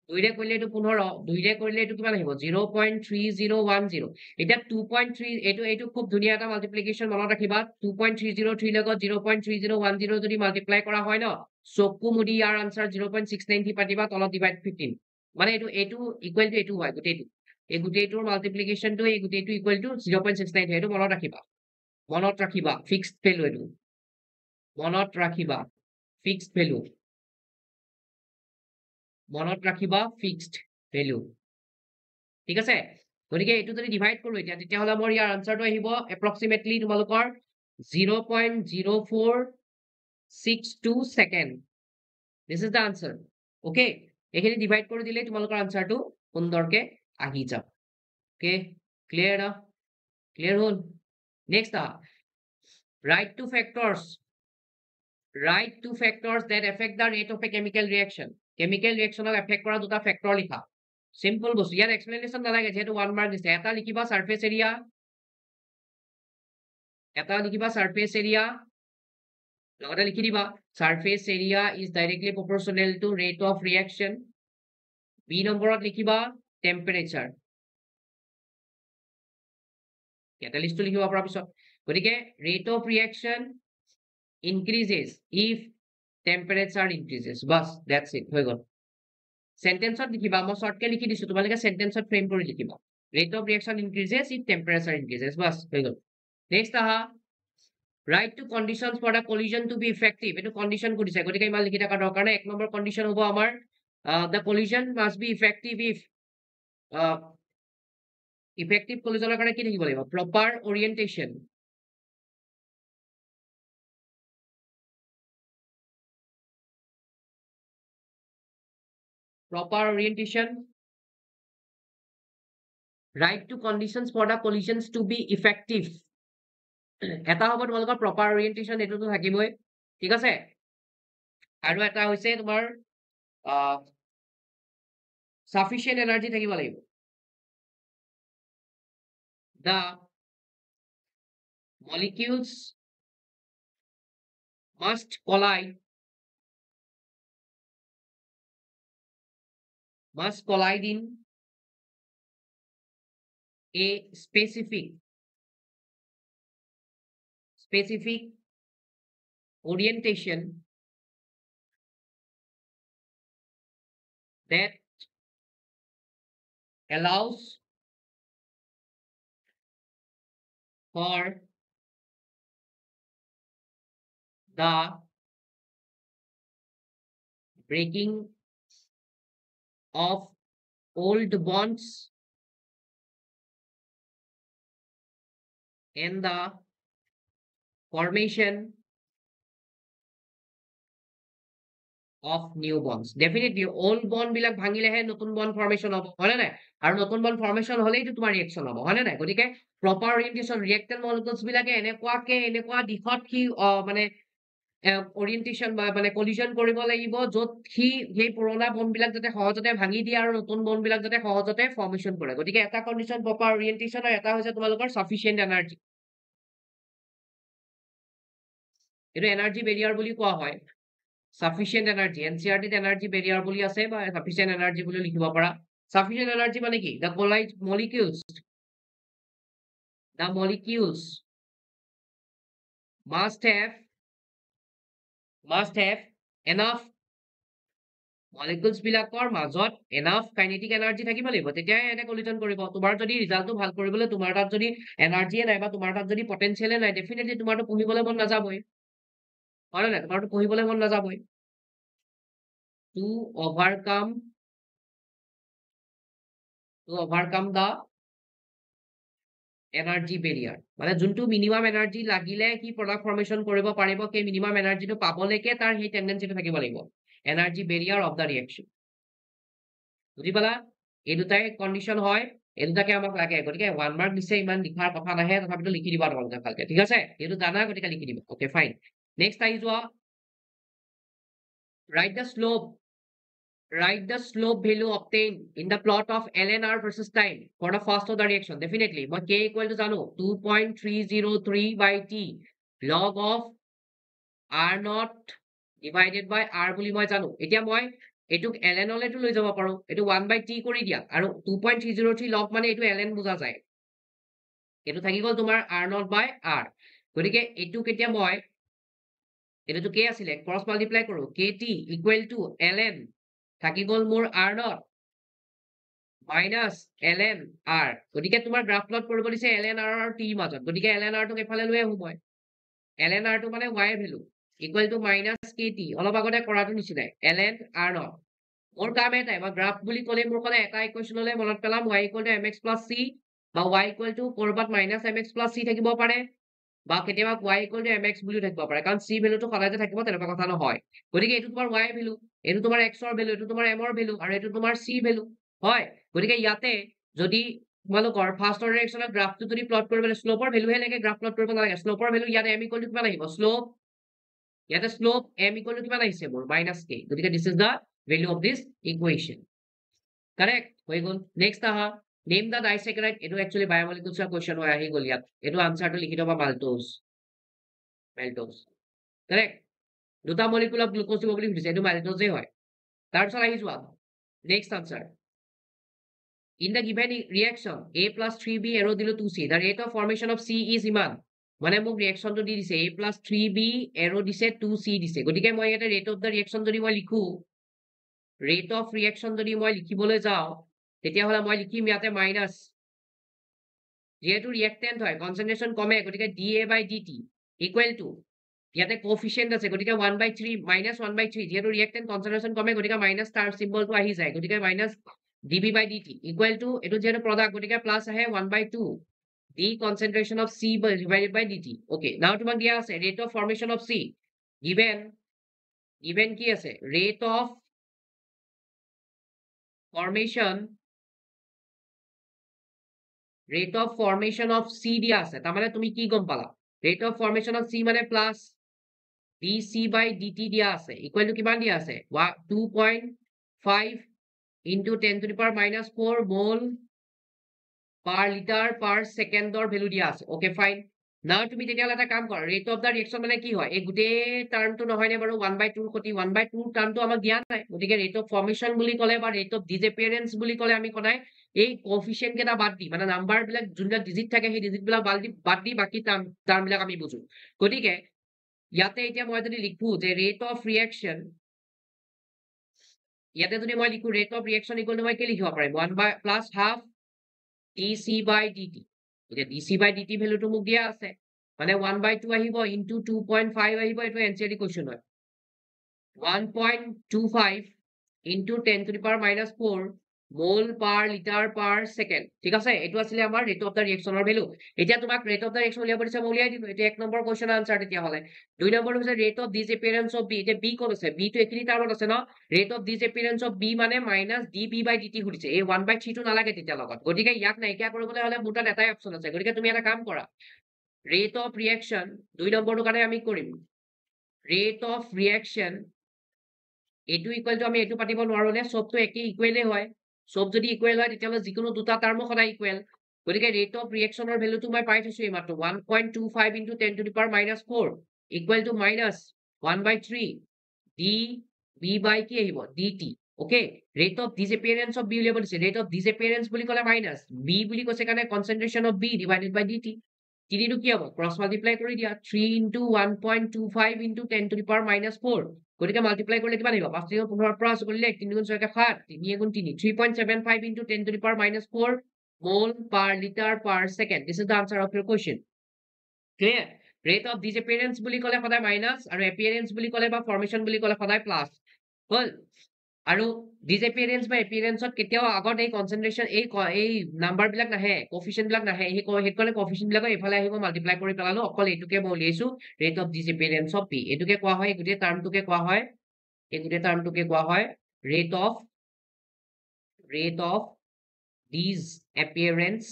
দুইৰে কৰিলে এটো 15 দুইৰে কৰিলে এটো কিমান আহিব 0.3010 এটা 2.3 এটো খুব ধুনিয়া এটা মাল্টিপ্লিকেশন মনত ৰাখিবা 2.303 লগত 0.3010 যদি মাল্টিপ্লাই কৰা হয় ন চকু মুদি ইয়াৰ আনসাৰ 0.690 পাতিবা তলত ডিভাইড 15 মানে এটো ইকুৱেল টু এটো হয় গুটেটো এই গুটেটোৰ মাল্টিপ্লিকেশনটো এই গুটেটো ইকুৱেল টু 0.690 এটো মনত ৰাখিবা ফিক্সড ভ্যালু এটো মনত ৰাখিবা ফিক্সড ভ্যালু মনত ৰাখিবা ফিক্সড ভ্যালু ঠিক আছে গতিকে এটো যদি ডিভাইড কৰো এতিয়া তেতিয়াহলে মোৰ ইয়াৰ আনসাৰটো আহিব এপ্ৰক্সিমেটলি তোমালোকৰ 0.0462 second this is the answer okay এখিনি ডিভাইড কৰি দিলে তোমালোকৰ আনসাৰটো সুন্দৰকে আহি যাব ওকে ক্লিয়াৰ না clear hall next write two factors that affect the rate of a chemical reaction chemical reaction affect করা দুটা ফ্যাক্টর লিখা সিম্পল বস্তু ইয়াৰ এক্সপ্লেনেশন নালাগে যেহেতু 1 মার্ক দিছে এটা লিখিবা সারফেস এরিয়া লগতে লিখি দিবা surface area is directly proportional to rate of reaction B নম্বৰত লিখিবা টেম্পাৰেচাৰ ক্যাটালিস্টটো লিখিবা পৰা পিছত গতিকে rate of reaction increases if temperature increases bas that's it হৈ গল সেন্টেন্সত লিখিবা মই শর্টকে লিখি দিছো তোমালোকে সেন্টেন্সত ফ্রেম কৰি লিখিবা rate of reaction increases if temperature increases bas হৈ গল নেক্সট আহা write to conditions for a collision to be effective এটো কন্ডিশন কৰিছে গতিকে ইমান লিখি থকা দৰকাৰ নাই এক নম্বৰ কন্ডিশন হ'ব আমাৰ the collision must be effective if effective collisionৰ কাৰণে কি থাকিব লাগিব proper orientation write to conditions for the collisions to be effective এটা হ'ব তোমালোকৰ proper orientation এটোতো থাকিবই ঠিক আছে আৰু এটা হৈছে তোমাৰ sufficient energy থাকিব লাগিব the molecules must collide in a specific specific orientation that allows for the breaking of old bonds and the formation of new bonds. Definitely old bond বিলাক ভাঙিলেহে নতুন bond formation হ'ব হয়নে নাই আৰু নতুন bond formation হলেইটো তোমাৰ reaction হ'ব হয়নে নাই গতিকে proper orientation reactant molecules বিলাকে এনেকুৱা দিশত কি মানে orientation বা মানে collision কৰিব লাগিব য'ত সি সেই পুৰণা bond বিলাক যাতে সহজতে ভাঙি দিয়ে আৰু নতুন bond বিলাক যাতে সহজতে formation কৰে গতিকে এটা condition proper orientation আৰু এটা হৈছে তোমালোকৰ sufficient energy এইটো energy barrier বুলি কোৱা হয় sufficient energy NCERT energy barrier বুলি আছে বা sufficient energy বুলি লিখিব পাৰা sufficient energy মানে কি the molecules must have enough molecules বিলাকৰ মাজত enough kinetic energy থাকিব লাগিব তেতিয়াহে এনে collision কৰিব তোমাৰ যদি ৰিজাল্টটো ভাল কৰিবলৈ তোমাৰ তাত যদি এনাৰ্জি নাই বা তোমাৰ তাত যদি পটেনশিয়েল নাই ডেফিনেটলি তোমাৰটো পঢ়িবলৈ মন নাযাবই হয় না তোমাৰটো পঢ়িবলৈ মন নাযাবই to overcome the energy barrier মানে যোনটো মিনিমাম এনাৰ্জি লাগিলে কি প্ৰডাক্ট ফৰ্মেশন কৰিব পাৰিব সেই মিনিমাম এনাৰ্জিটো পাবলৈকে তাৰ সেই টেন্ডেন্সিটো থাকিব লাগিব energy Barrier of the reaction বুজি পালা এই দুটাই কন্ডিশন হয় এই দুটাকে আমাক লাগে গতিকে 1 মাৰ্ক দিছে ইমান লিখাৰ কথা নাহে তথাপিতো লিখি দিবা তোমালোকে ভালকে ঠিক আছে এইটো জানা গতিকে লিখি দিবা ওকে ফাইন নেক্সট আহি যোৱা write the slope value obtained in the plot of ln r versus time for the first order reaction definitely মই k equal to জানো 2.303 by t log of r naught divided by r বুলি মই জানো এতিয়া মই এটুক ln লেটো লৈ যাব পাৰো এটো 1 by t কৰি দিয়া আৰু 2.303 log মানে এটো ln বুজা যায় এটো থাকি গল তোমাৰ r naught by r গতিকে এটু কেতিয়া মই এটো k আছিলে ক্ৰস মাল্টিপ্লাই কৰো kt equal to ln থাকি গল মোৰ r naught minus ln r গতিকে তোমাৰ গ্ৰাফ প্লট কৰিব দিছে ln r আৰু t মাজত গতিকে ln r টোক এফালে লৈ আহো মই ln r টো মানে y value equal to minus kt অলপ আগতে কৰাটো নিচিনাই ln r naught মোৰ কাম এটাই মই গ্ৰাফ বুলি ক'লে মোৰ ক'লে এটা ইকুৱেশ্যনলে মনত পেলাম y equal to mx plus c বা y equal to কৰবাত minus mx plus c থাকিব পাৰে বা কেতিয়াবা y equal to mx বুলি থাকিব পাৰে কাৰণ c ভ্যালুটো সদায় থাকিব তেনেকুৱা কথা নহয় গতিকে এটো তোমাৰ y ভ্যালু এটো তোমাৰ x ৰ ভ্যালু এটো তোমাৰ m ৰ ভ্যালু আৰু এটো তোমাৰ c ভ্যালু হয় গতিকে ইয়াতে যদি তোমালোকৰ ফাৰ্স্ট অৰ্ডাৰ ৰিয়েকচনৰ গ্ৰাফটো যদি প্লট কৰিবলৈ স্লোপৰ ভ্যালুহে লাগে গ্ৰাফ প্লট কৰিব নালাগে স্লোপৰ ভ্যালু ইয়াতে m equal to কিমান আহিব স্লোপ ইয়াতে স্লোপ m equal to কিমান আহিছে মোৰ minus k গতিকে this is the value of this equation correct হৈ গল নেক্সট আহা name the disaccharide এটো actually biomolecules question হয় আহি গল ইয়াত এটো আনসাৰটো লিখি দিবা maltose correct দুটা মলিকুল অফ গ্লুকোজ দিব বুলি সুধিছে এটো maltose হয় তাৰ পিছত আহি যোৱা next answer in the given reaction a plus 3b arrow দিলো 2c the rate of formation of c is ইমান মানে মোক ৰিয়েকচনটো দি দিছে a plus 3b arrow দিছে 2c দিছে গতিকে মই এটা rate of the reaction যদি মই লিখো rate of reaction যদি মই লিখিবলৈ যাও তেতিয়া হলে মই লিখিম ইয়াতে মাইনাস যেহেতু ৰিয়েক্টেন্ট হয় কনসেন্ট্রেশন কমে গতিকে dA by dt equal to ইয়াতে কোএফিশিয়েন্ট আছে গতিকে 1 by 3 minus 1 by 3 যেহেতু ৰিয়েক্টেন্ট কনসেন্ট্ৰেশন কমে গতিকে মাইনাস তাৰ সিম্বলটো আহি যায় গতিকে minus dB by dt equal to এটো যেহেতু প্ৰডাক্ট গতিকে প্লাস আহে 1 by 2 d concentration of c divided by dt okay now তোমাক দিয়া আছে rate of formation of c given কি আছে rate of formation of c দিয়া আছে তাৰ মানে তুমি কি গম পালা rate of formation of c মানে plus dc by dt দিয়া আছে equal to কিমান দিয়া আছে 2.5 into 10 to the power minus 4 mole per liter per second or value দিয়া আছে okay fine now তুমি তেতিয়াহলে এটা কাম কৰা rate of the reaction মানে কি হয় এই গোটেই টাৰ্মটো নহয় নে বাৰু 1 by 2 ৰ সতি 1 by 2 টাৰ্মটো আমাক দিয়া নাই গতিকে rate of formation বুলি ক'লে বা rate of disappearance বুলি ক'লে আমি কোনাই এই কোএফিচিয়েন্ট কেইটা বাদ দি মানে নাম্বাৰ বিলাক যোনবিলাক ডিজিট থাকে সেই ডিজিট বিলাক বাদ দি বাকি টাৰ্ম বিলাক আমি বুজো গতিকে ইয়াতে এতিয়া মই যদি লিখো যে ৰেট অফ ৰিয়েকচন ইয়াতে যদি মই লিখো rate of reaction equal to মই কি লিখিব পাৰিম 1 বাই প্লাস হাফ dc বাই dt এতিয়া dc বাই dt ভ্যালুটো মোক দিয়া আছে মানে 1/2 আহিব ইনটু 2.5 আহিব এটো এনসিআরটি কোৱেশ্চন হয় 1.25 into 10 to the power minus 4 mole per liter per second ঠিক আছে এটো আসলে আমাৰ rate of the reaction ৰ ভ্যালু এতিয়া তোমাক rate of the reaction উলিয়াব দিছে মই উলিয়াই দিলো এটা এক নম্বৰ কোৱেশ্চন আনসাৰ তেতিয়া হলে দুই নম্বৰ হৈছে rate of disappearance of b এটা b কোন আছে b তো এখিনি টাৰ্মত আছে ন rate of disappearance of b মানে minus db by dt সুধিছে এই 1/3 টো নালাগে তেতিয়া লগত গতিকে ইয়াক নাইকিয়া কৰিবলৈ হলে মোৰ তাত এটাই অপচন আছে গতিকে তুমি এটা কাম কৰা rate of reaction দুই নম্বৰটো কাৰণে আমি কৰিম rate of reaction এটো ইকুৱেল টু আমি এটো পাতিব নোৱাৰো নে সবটো একে ইকুৱেলে হয় সব যদি ইকুৱেল হয় তেতিয়াহলে যিকোনো দুটা টাৰ্ম সদায় ইকুৱেল গতিকে ৰেট অফ ৰিয়েকচনৰ ভ্যালুটো মই পাই থৈছো এই মাত্ৰ 1.25 into 10 to the power minus 4 equal to minus 1/3 d b by কি আহিব dt okay rate of disappearance of b উলিয়াব দিছে ৰেট অফ ডিসএপিয়াৰেন্স বুলি কলে মাইনাস b বুলি কৈছে কাৰণে concentration of b divided by dt তিনিটো কি হ'ব ক্ৰস মাল্টিপ্লাই কৰি দিয়া 3 into 1.25 into 10 to the power minus 4 গতিকে মাল্টিপ্লাই কৰিলে কিমান আহিব 5 3 15 পৰা আছে কৰিলে 3 গুণ 6 কে 7 3 গুণ 3 3.75 into 10 to the power minus 4 mole per liter per second this is the answer of your question clear rate of disappearance বুলি কলে সদায় মাইনাস আৰু appearance বুলি কলে বা formation বুলি কলে সদায় প্লাস হল আৰু disappearance বা appearance কেতিয়াও আগত এই কনসেন্ট্ৰেচন এই নাম্বাৰ বিলাক নাহে কোএফিচিয়েন্ট বিলাক নাহে এই হেকলে কোএফিচিয়েন্ট বিলাক এফালে আহিব মাল্টিপ্লাই কৰি পেলালো অকল এটুকে মই উলিয়াইছো rate of disappearance of p এটুকে কোৱা হয় গুটে টাৰ্মটোকে কোৱা হয় এই গুটে টাৰ্মটোকে কোৱা হয় rate of disappearance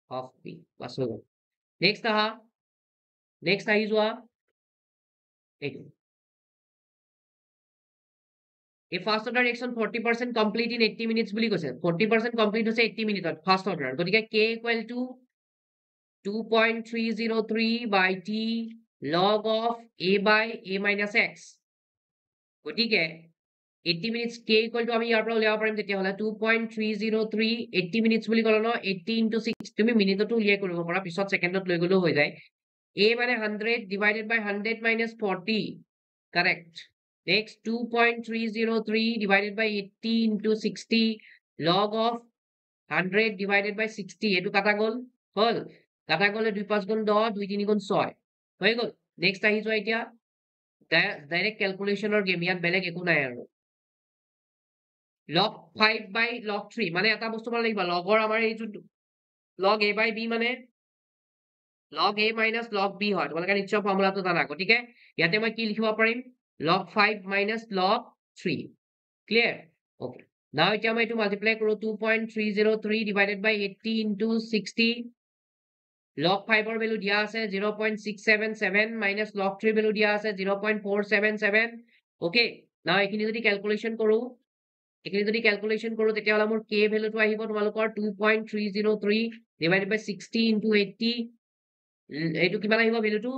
of p বাস হৈ গল নেক্সট আহি যোৱা এইটো A first order reaction 40% complete in 80 minutes বুলি কৈছে 40% complete হৈছে 80 মিনিটত ফাৰ্স্ট অৰ্ডাৰ গতিকে k equal to 2.303 by t log of a by a minus x গতিকে 80 minutes k equal to আমি ইয়াৰ পৰা উলিয়াব পাৰিম তেতিয়া হলে 2.303 80 minutes বুলি ক'লো ন 80 into 6 তুমি মিনিটতো উলিয়াই কৰিব পাৰা পিছত সেকেন্ডত লৈ গলেও হৈ যায় a মানে 100 divided by 100 minus 40 correct next 2.303 divided by 80 into 60 log of 100 divided by 60 এটো কাটা গল হল কাটা গলে 2 5 গুণ 10 2 3 গুণ 6 হৈ গল নেক্সট আহি যোৱা এতিয়া ডাইৰেক্ট ক্যালকুলেশনৰ গেম ইয়াত বেলেগ একো নাই আৰু log 5 by log 3 মানে এটা বস্তু মানে লিখবা লগৰ আমাৰ এই log a by b মানে log a minus log b হয় তোমালোকে নিশ্চয় ফৰ্মুলাটো জানা গতিকে ইয়াতে মই কি লিখিব পাৰিম log 5 minus log 3 clear okay now এতিয়া মই এটো মাল্টিপ্লাই কৰো 2.303 divided by 80 into 60 log 5 ৰ ভ্যালু দিয়া আছে 0.677 minus log 3 ভ্যালু দিয়া আছে 0.477 okay now এখিনি যদি ক্যালকুলেশন কৰো তেতিয়া হলে মোৰ k ভ্যালুটো আহিব তোমালোকৰ 2.303 divided by 60 into 80 এইটো কিমান আহিব ভ্যালুটো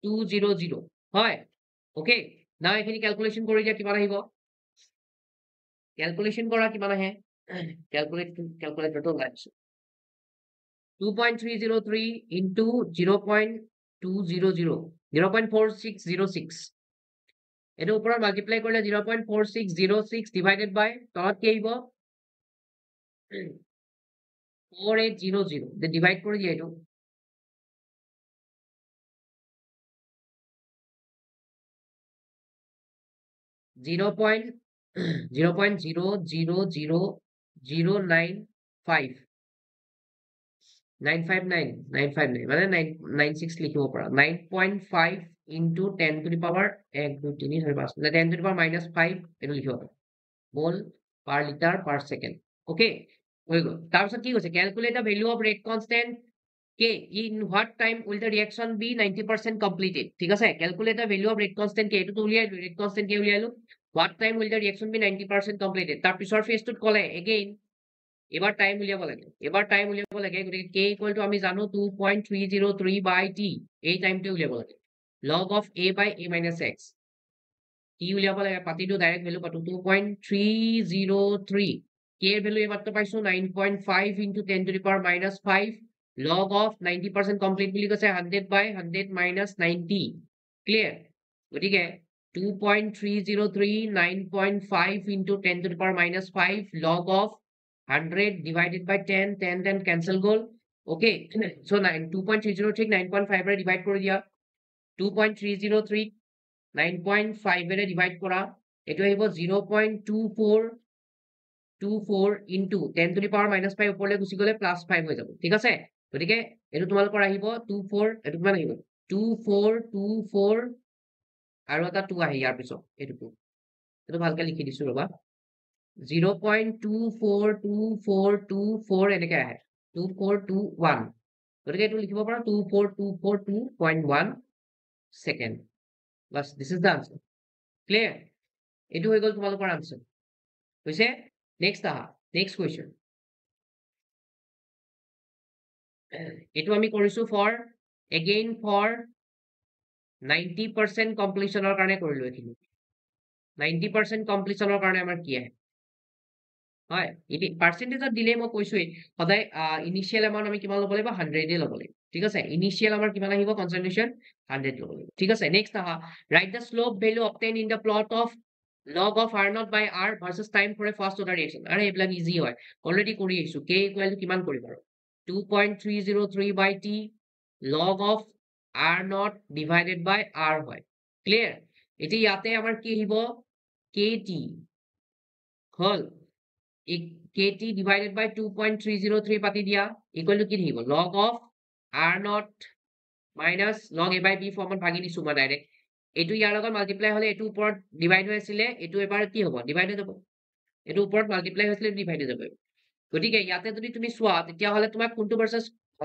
0.200 হয় ওকে নাও এখিনি ক্যালকুলেশন কৰি দিয়া কিমান আহিব ক্যালকুলেশন কৰা কিমান আহে ক্যালকুলেটৰটো লাইছো 2.303 into 0.200 0.4606 এটো ওপৰত মাল্টিপ্লাই কৰিলে 0.4606 divided by তলত কি আহিব 4800 ডিভাইড কৰি দিয়া এটো 0.000095 959 মানে 96 লিখিব পৰা 9.5 into 10 to the power 1 2 3 4 5 10 to the power minus 5 এটো লিখিব পৰা mole per liter per second okay হৈ গল তাৰপিছত কি কৈছে calculate the value of rate constant k in what time will the reaction be 90% completed ঠিক আছে calculate the value of rate constant k এটো উলিয়াই rate constant k উলিয়াইলো what time will the reaction be 90% completed তাৰ পিছৰ ফেজটোত কলে again এবাৰ টাইম উলিয়াব লাগে গতিকে k ইকুৱেল টু আমি জানো 2.303 by t এই টাইমটো উলিয়াব লাগে log of a by a minus x কি উলিয়াব লাগে পাতিটো ডাইৰেক্ট ভ্যালু পাতো 2.303 k এর ভ্যালু এইমাত্র পাইছো 9.5 into 10 to the power minus 5 log of 90% complete বুলি কৈছে 100 by 100 minus 90 clear গতিকে 2.303 9.5 into 10 to the power minus 5 log of 100 divided by 10 10 10 cancel goal okay so 2.303 9.5 ৰে divide কৰি দিয়া 2.303 9.5 এৰে divide কৰা এটো আহিব 0.2424 into 10 to the power minus 5 ওপৰলৈ গুচি গলে plus 5 হৈ যাব ঠিক আছে গতিকে এটো তোমালোকৰ আহিব 24 এটো কিমান আহিব 2424 আৰু এটা 2 আহি ইয়াৰ পিছত এটো ভালকে লিখি দিছো ৰবা 0.242424 এনেকে আহে 2421 গতিকে এটো লিখিব পাৰা 24242.1 সেকেন্ড বাস this is the answer clear এটো হৈ গল তোমালোকৰ আনসাৰ হৈছে নেক্সট নেক্সট কোৱেশ্চন এটো আমি কৰিছো ফৰ again for 90% কমপ্লিশনৰ কাৰণে কৰিলো এখিনি 90% কমপ্লিশনৰ কাৰণে আমাৰ কি আহে হয় এটি পার্সেন্টেজত দিলে মই কৈছোই সদায় ইনিশিয়াল এমাউন্ট আমি কিমান লব লাগিব 100 এ লব লাগিব ঠিক আছে ইনিশিয়াল আমাৰ কিমান আহিব কনসেন্ট্রেশন 100 লব লাগিব ঠিক আছে next write the slope value obtain in the plot of log of r naught by r versus time for a first order reaction আরে এবলা ইজি হয় অলরেডি কৰি আইছো k ইকুয়াল টু কিমান কৰিম আৰু 2.303 by t log of r naught divided by r হয় ক্লিয়ার এটি ইয়াতে আমাৰ কি আহিব kt hall kt divided by 2.303 পাতি দিয়া equal to কি থাকিব log of r naught minus log a by b ফর্মত ভাগি দিছো মই ডাইরেক্ট এটু ইয়াৰ লগত মাল্টিপ্লাই হলে এটু ওপৰত ডিভাইড হৈ আছিল এটু এবাৰ কি হ'ব ডিভাইড হৈ যাব এটু ওপৰত মাল্টিপ্লাই হৈছিল ডিভাইড হৈ যাব গতিকে ইয়াতে যদি তুমি চোৱা তেতিয়া হলে তোমাক কোনটো ভাৰ্সেস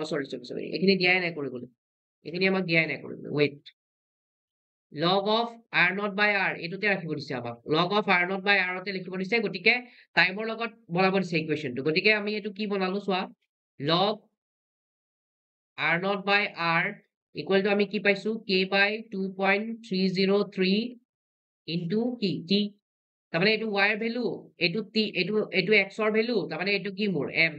সৰি এখিনি দিয়াই নাই কৰিবলৈ এখিনি আমাক দিয়াই নাই কৰিবলৈ wait log of r naught by r এটুতে ৰাখিব দিছে আমাক log of r naught by r তে লিখিব দিছে গতিকে টাইমৰ লগত বনাব দিছে ইকুৱেশনটো গতিকে আমি এটু কি বনালো চোৱা log r naught by r equal to আমি কি পাইছো k by 2.303 into কি t তাৰমানে এটু y এৰ ভ্যালু এটু t এটু x এৰ ভ্যালু তাৰমানে এটু কি মোৰ m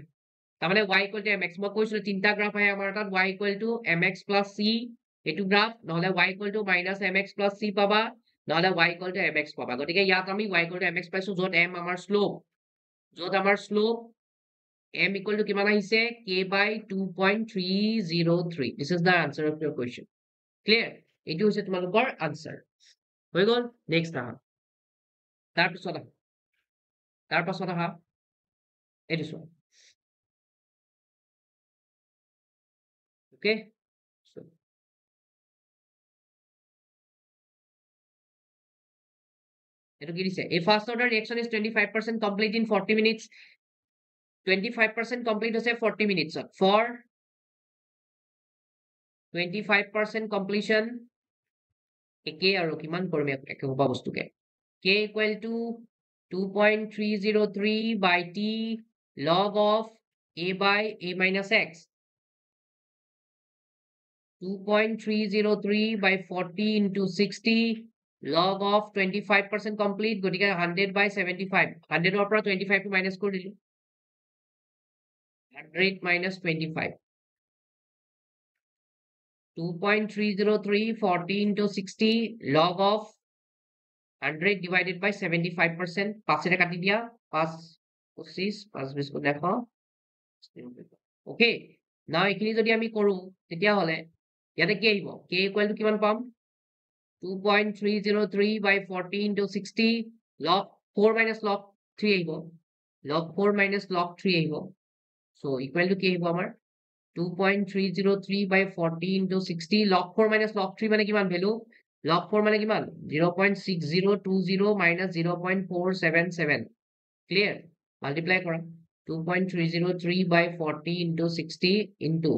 তাৰমানে y equal to mx মই কৈছিলো তিনটা গ্ৰাফ আহে আমাৰ তাত y equal to mx plus c এটু গ্ৰাফ নহলে y equal to minus mx plus c পাবা নহলে y equal to mx পাবা গতিকে ইয়াত আমি y equal to mx পাইছো যত m আমাৰ স্লোপ m equal to কিমান আহিছে k by 2.303 this is the answer of your question clear এটু হৈছে তোমালোকৰ answer হৈ গল নেক্সট তাৰ পাছত এটু চোৱা okay so এটু কি দিছে a first order reaction is 25% complete in 40 minutes 25% complete হৈছে 40 minutes for 25% completion একে আৰু কিমান কৰিম একে হোপা বস্তুকে k equal to 2.303 by t log of a by a minus x 2.303 by 40 into 60 log of 25% complete গতিকে 100 by 75 100 ৰ পৰা 25 টো মাইনাস কৰি দিলো 100 minus 25 2.303 40 into 60 log of 100 divided by 75% 5 এৰে কাটি দিয়া 5 25 5 20 को দেখো okay now এখিনি যদি আমি কৰো তেতিয়া হলে ইয়াতে কি আহিব k equal to কিমান পাম 2.303 by 40 into 60 log 4 minus log 3 আহিব log 4 minus log 3 আহিব so equal to কি আহিব আমাৰ 2.303 by 40 into 60 log 4 minus log 3 মানে কিমান ভ্যালু log 4 মানে কিমান 0.6020 minus 0.477 clear multiply কৰা 2.303 by 40 into 60 into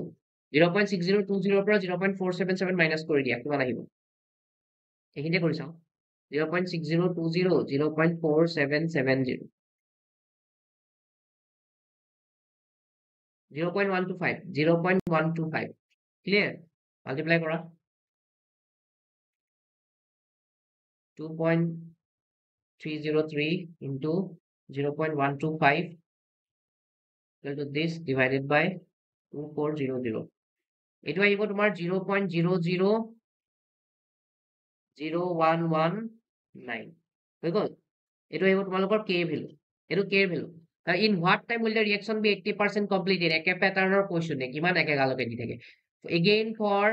0.6020 ৰ পৰা 0.477 minus কৰি দিয়া কিমান আহিব এইখিনিতে কৰি চাও 0.6020 0.4770 0.125 clear multiply কৰা 2.303 into 0.125 equal to this divided by 2400. এইটো আহিব তোমাৰ 0.000119 হৈ গ'ল। এইটো আহিব তোমালোকৰ k ভ্যালু। এইটো k value. In what time will the reaction be 80% completed? একে প্যাটাৰ্ণৰ কোৱেশ্চন কিমান একেগালকে দি থাকে। Again for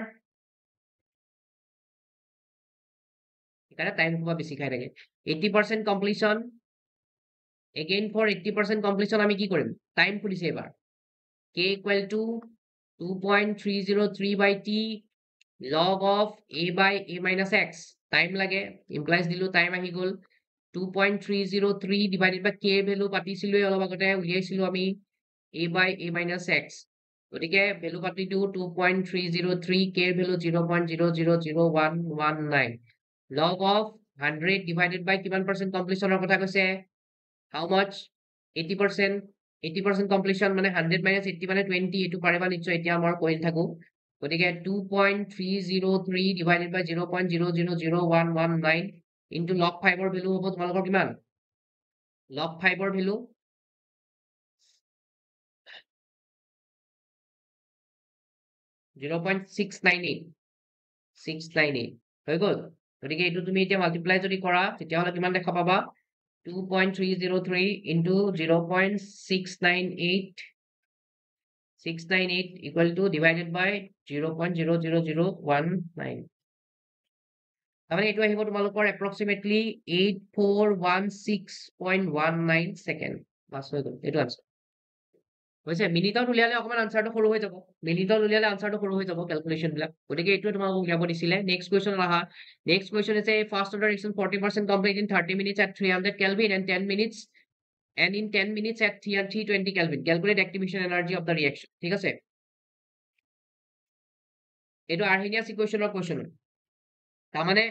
এখানে টাইম খুব বেশি খাই থাকে 80% completion. Again for 80% completion আমি কি কৰিম? টাইম খুলিছে এবাৰ। k equal to 2.303 by t log of a by a minus x. Time লাগে implies দিলো টাইম আহি গ'ল 2.303 divided by k ভ্যালু পাতিছিলো অলপ আগতে উলিয়াইছিলো আমি a by a minus x. গতিকে ভ্যালু পাতিটো 2.303 k value 0.000119 log of 100 divided by কিমান percent completion কথা কৈছে how much 80%. 80% completion মানে 100 minus 80 মানে 20 এটো পাৰিবা নিশ্চয় এতিয়া আমাৰ কইল থাকো গতিকে 2.303 divided by 0.000119 into log 5 ৰ ভ্যালু হ'ব তোমালোকৰ কিমান log 5 ৰ ভ্যালু 0.698 হৈ গ'ল গতিকে এইটো তুমি এতিয়া মাল্টিপ্লাই যদি কৰা তেতিয়া হলে কিমান দেখা পাবা 2.303 into 0.698 equal to divided by 0.00019 তাহলে এইটো আহিব তোমালোকৰ approximately 8416.19 সেকেন্ড বাস হৈ গ'ল এইটো আনসাৰ হৈছে মিনিটত উলিয়ালে অকমান আনসাৰটো সৰু হৈ যাব মিনিটত উলিয়ালে আনসাৰটো সৰু হৈ যাব ক্যালকুলেশন বিলাক গতিকে এইটো তোমালোকক উলিয়াব দিছিলে নেক্সট কোৱেশ্চন আহা next question is a fast order reaction 40% complete in 30 minutes at 300 Kelvin and 10 minutes and in 10 minutes at 320 Kelvin. Calculate activation energy of the reaction. ঠিক আছে এইটো আৰ্হেনিয়াছ ইকুৱেশ্যনৰ কোৱেশ্চন তাৰ মানে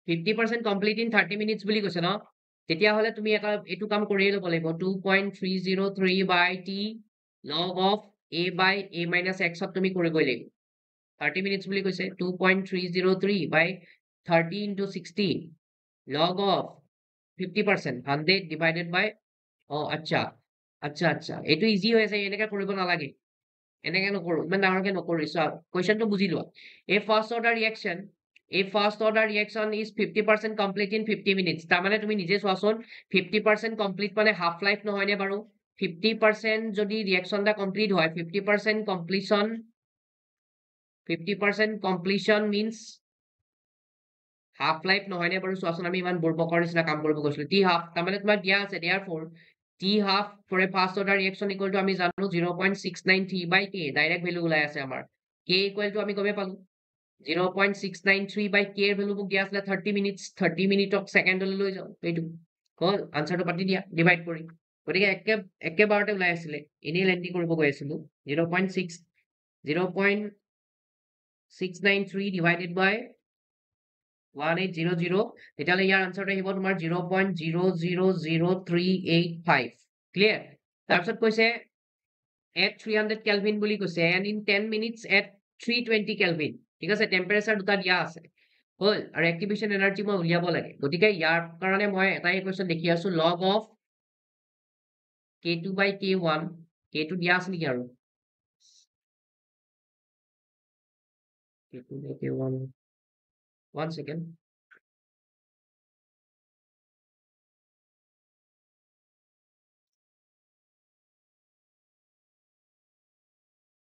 50% complete in 30 minutes বুলি কৈছে ন তেতিয়া হলে তুমি এটা এটো কাম কৰিয়ে লব লাগিব 2.303 by t log of a by a minus x তুমি কৰিবই লাগিব 30 minutes বুলি কৈছে 2.303 by 30 into 60 log of 50% 100 divided by আচ্ছা আচ্ছা আচ্ছা এইটো ইজি হৈ আছে এনেকা কৰিব নালাগে এনেকে নকৰো ইমান ডাঙৰকে নকৰি চোৱা কোৱেশ্চনটো বুজি লোৱা a first order reaction is 50% complete in 50 minutes তাৰ মানে তুমি নিজে চোৱাচোন 50% complete মানে half life নহয় নে বাৰু 50% যদি ৰিঅ্যাকশন টা কমপ্লিট হয় 50% completion means half life নহয় নে বাৰু চোৱাচোন আমি ইমান বৰবকৰ নিচিনা কাম কৰিব গৈছিলো t half তাৰ মানে তোমাৰ দিয়া আছে therefore t half for a fast order reaction equal to আমি জানো 0.693 by k ডাইরেক্ট ভ্যালু ওলাই আছে আমাৰ k equal to আমি গমে পালো 0.693 by k এর ভ্যালু বুক দিয়া আছে 30 minutes 30 মিনিটক সেকেন্ডলৈ লৈ যাও এইটো কল আনসারটো পাতি দিয়া ডিভাইড কৰি গতিকে একেবাৰতে ওলাই আছিল এনে লেন্ডি কৰিব গৈ আছিল 0.693 divided by 1800 তেতিয়ালে ইয়াৰ আনসাৰটো আহিব তোমাৰ 0.000385 ক্লিয়াৰ তাৰপিছত কৈছে at 300 Kelvin বুলি কৈছে and in 10 minutes at 320 Kelvin ঠিক আছে টেম্পারেচার দুটা দিয়া আছে হল আৰু অ্যাক্টিভেশন এনাৰ্জি মই উলিয়াব লাগে গতিকে ইয়াৰ কাৰণে মই এটাই কোৱেশ্চন দেখি আছো log of k2 by k1 k2 দিয়া আছে নেকি আৰু k2 by k1 one second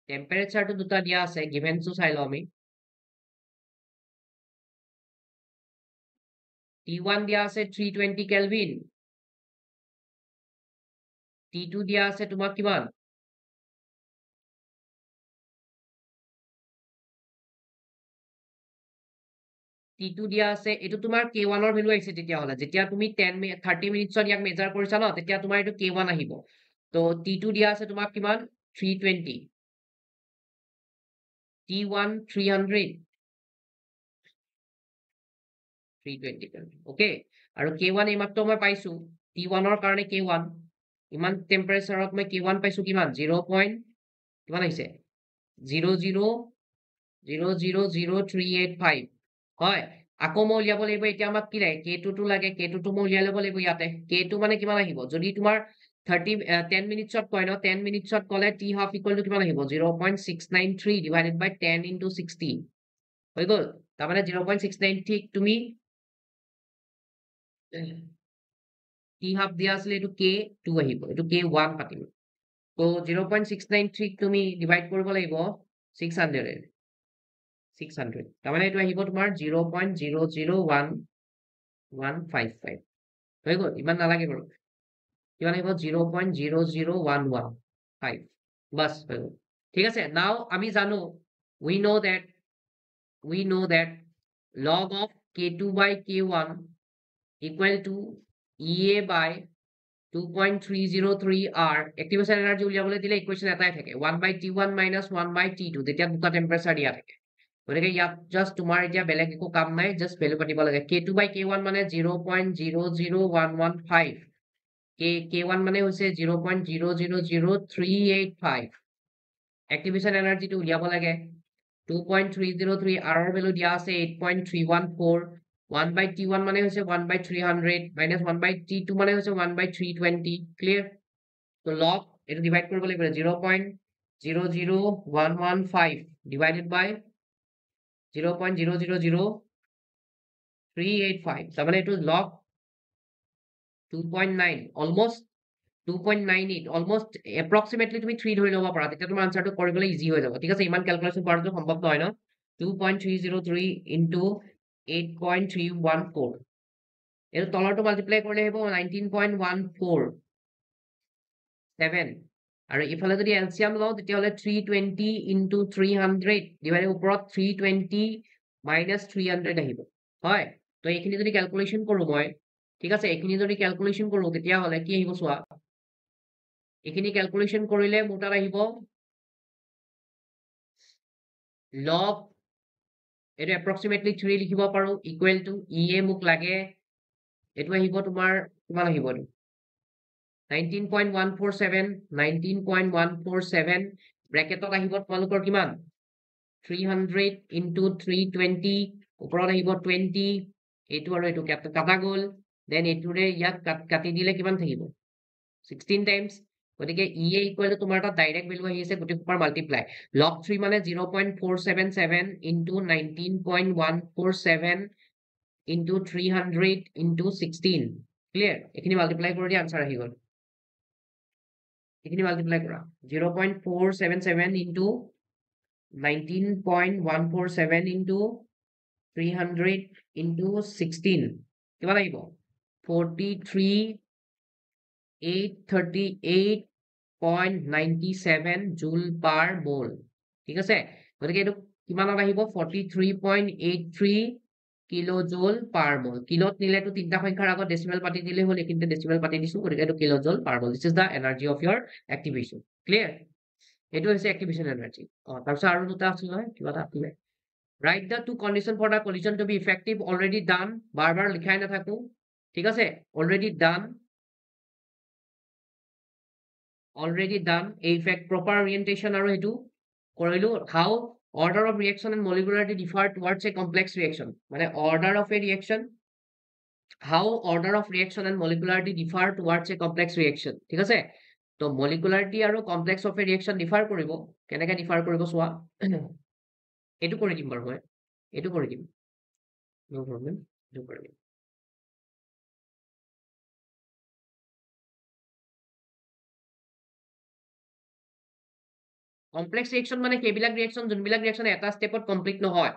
টেম্পারেচারটো দুটা দিয়া আছে গিভেনটো চাই লও আমি T1 দিয়া আছে 320 Kelvin T2 দিয়া আছে তোমাক কিমান T2 দিয়া আছে এটো তোমাৰ K1 ৰ ভ্যালু আহিছে তেতিয়া হলা যেতিয়া তুমি 30 মিনিটছত ইয়াক মেজাৰ কৰিছা ন তেতিয়া তোমাৰ এটো K1 আহিব তো T2 দিয়া আছে তোমাক কিমান 320 T1 300 320 ওকে আৰু K1 এইমাত্ৰ মই পাইছো T1 ৰ কাৰণে K1 ইমান টেম্পাৰেচাৰত মই K1 পাইছো কিমান 0. কিমান আহিছে 0.0000385 হয় আকৌ মই উলিয়াব লাগিব এতিয়া আমাক কি লাগে k2 টো লাগে k2 টো মই উলিয়াই ল'ব লাগিব ইয়াতে k2 মানে কিমান আহিব যদি তোমাৰ 10 মিনিটছত কয় ন 10 মিনিটছত ক'লে t half equal to কিমান আহিব 0.693 divided by 10 into 60 হৈ গ'ল তাৰমানে 0.693 তুমি t half দিয়া আছিলে এইটো k2 আহিব এইটো k1 পাতিম তো 0.693 তুমি ডিভাইড কৰিব লাগিব 600 600 তাৰমানে এইটো আহিব তোমাৰ 0.001155 হৈ গ'ল ইমান নালাগে বাৰু কিমান আহিব 0.00115 বাস হৈ গ'ল ঠিক আছে নাও আমি জানো we know that log of k2 by k1 equal to ea by 2.303 r activation energy উলিয়াবলৈ দিলে ইকুৱেশ্যন এটাই থাকে 1 by t1 minus 1 by t2 যেতিয়া দুটা টেম্পাৰেচাৰ দিয়া থাকে গতিকে ইয়াত জাস্ট তোমাৰ এতিয়া বেলেগ একো কাম নাই জাস্ট ভ্যালু পাতিব লাগে k2 by k1 মানে 0.00115 k1 মানে হৈছে 0.000385 activation energy টো উলিয়াব লাগে 2.303 r ৰ ভ্যালু দিয়া আছে 8.314 1 by t1 মানে হৈছে 1 by 300 minus 1 by t2 মানে হৈছে 1 by 320 ক্লিয়াৰ তো log এটো ডিভাইড কৰিব লাগিব 0.00115 divided by 0.000385 তাৰমানে এইটো log 2.9 almost 2.98 almost approximately তুমি 3 ধৰি ল'ব পাৰা তেতিয়া তোমাৰ আনসাৰটো কৰিবলৈ ইজি হৈ যাব ঠিক আছে ইমান ক্যালকুলেশন কৰাটো সম্ভৱ নহয় ন 2.303 into 8.314 এটো তলৰটো মাল্টিপ্লাই কৰিলে হ'ব 19.147 আৰু ইফালে যদি এলসিয়াম লও তেতিয়া হলে 320 into 300 ডিভাইডেড ওপৰত 320 minus 300 আহিব হয় তো এইখিনি যদি ক্যালকুলেশন কৰো মই ঠিক আছে এইখিনি যদি ক্যালকুলেশন কৰো তেতিয়া হলে কি আহিব চোৱা এইখিনি ক্যালকুলেশন কৰিলে মোৰ তাত আহিব log এটা approximately 3 লিখিব পাৰো equal to ea মোক লাগে এটো আহিব তোমাৰ কিমান আহিব এটো 19.147 ব্ৰ্যাকেটত আহিব তোমালোকৰ কিমান 300 into 320 ওপৰত আহিব 20 এইটো আৰু এইটো কাটা গ'ল দেন এইটোৰে ইয়াক কাটি দিলে কিমান থাকিব 16 times গতিকে ea equal to তোমাৰ তাত ডাইৰেক্ট ভ্যালু আহি আছে গতি পাৰ মাল্টিপ্লাই log 3 মানে 0.477 into 19.147 into 300 into 16 ক্লিয়াৰ এখিনি মাল্টিপ্লাই কৰি দি আনসাৰ আহি গ'ল এখিনি মাল্টিপ্লাই কৰা 0.477 into 19.147 into 300 into 16 কিমান আহিব 43,838.97 জুল পাৰ মোল ঠিক আছে গতিকে এটো কিমানত আহিব 43.83 কিলো জুল পাৰ মোল কিলোত নিলে তো তিনটা সংখ্যাৰ আগত ডেসিমেল পাতি দিলে হল একিনতে ডেসিমেল পাতি দিছো গতিকে এটো কিলো জুল পাৰ মোল this is the energy of your activation clear এটো হৈছে অ্যাক্টিভেশন এনাৰ্জি তাৰপিছত আৰু দুটা আছিল নহয় কিবা এটা আছিল write the two condition for the collision to be effective already done বারবার লিখাই না থাকো ঠিক আছে already done a effect proper orientation আৰু হেতু কৰিলো how order of reaction and molecularity differ towards a complex reaction মানে order of a reaction how order of reaction and molecularity differ towards a complex reaction ঠিক আছে তো molecularity আৰু complex of a reaction differ কৰিব কেনেকৈ differ কৰিব চোৱা এটো কৰি দিম বাৰু মই এটো কৰি দিম নো প্ৰবলেম এটো কৰি দিম কমপ্লেক্স ৰিয়েকশন মানে সেইবিলাক ৰিয়েকশন যোনবিলাক ৰিয়েকশন এটা স্টেপত কমপ্লিট নহয়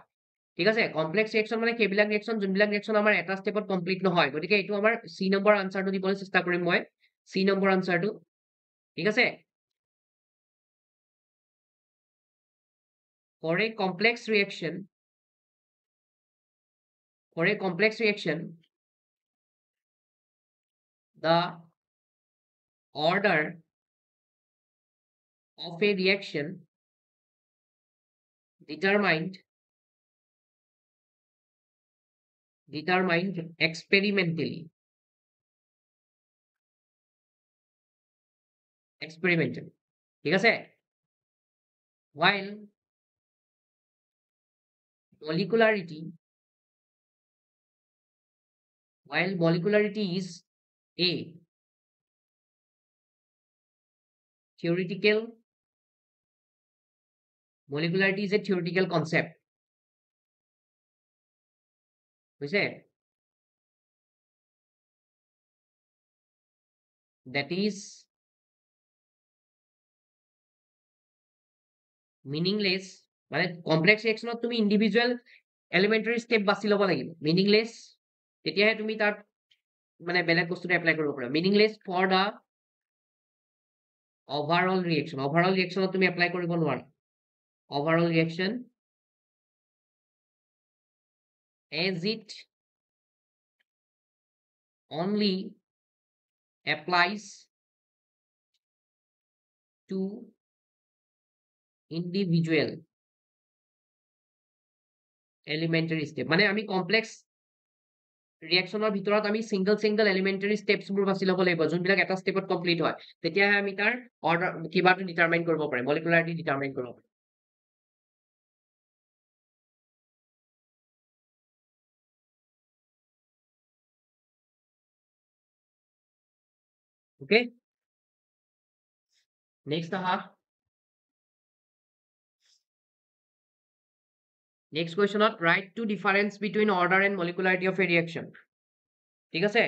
ঠিক আছে কমপ্লেক্স ৰিয়েকশন মানে সেইবিলাক ৰিয়েকশন যোনবিলাক ৰিয়েকশন আমাৰ এটা স্টেপত কমপ্লিট নহয় গতিকে এইটো আমাৰ সি নম্বৰ আনসাৰটো দিবলৈ চেষ্টা কৰিম মই সি নম্বৰ আনসাৰটো ঠিক আছে for a complex reaction the order of a reaction determined experimentally ঠিক আছে while molecularity while molecularity is a theoretical molecularity is a theoretical concept. That is meaningless. মানে কমপ্লেক্স ৰিয়েকশ্যনত তুমি ইণ্ডিভিজুৱেল এলিমেণ্টাৰী ষ্টেপ বাছি ল'ব লাগিব, মিনিংলেছ তেতিয়াহে তুমি তাত মানে বেলেগ বস্তুটো এপ্লাই কৰিব পাৰা। Meaningless for the overall reaction, overall ৰিয়েকশ্যনত তুমি এপ্লাই কৰিব নোৱাৰা। Overall reaction as it only applies to individual elementary step। মানে আমি কমপ্লেক্স ৰিয়েকশ্যনৰ ভিতৰত আমি সিংগল এলিমেণ্টাৰী ষ্টেপছবোৰ বাছি ল'ব লাগিব, যোনবিলাক এটা ষ্টেপত কমপ্লিট হয়, তেতিয়াহে আমি তাৰ অৰ্ডাৰ কিবাটো ডিটাৰমাইন কৰিব পাৰিম, মলিকুলাৰিটি ডিটাৰমাইন কৰিব পাৰিম। ওকে, নেক্সট আহা। নেক্সট কুৱেশ্যনত write to difference between order and molecularity of a reaction. ঠিক আছে,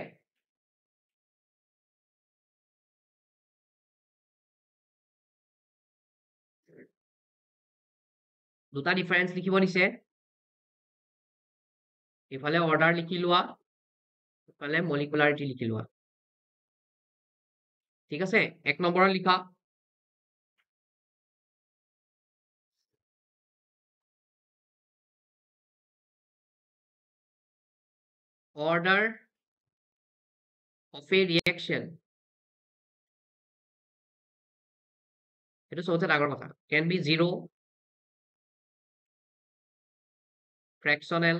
দুটা ডিফাৰেন্স লিখিব দিছে, ইফালে অৰ্ডাৰ লিখি লোৱা, ইফালে মলিকুলাৰিটি লিখি লোৱা। ঠিক আছে, এক নম্বৰৰ লিখা order of a reaction, itu সবচেয়ে ডাঙৰ কথা, can be zero, fractional,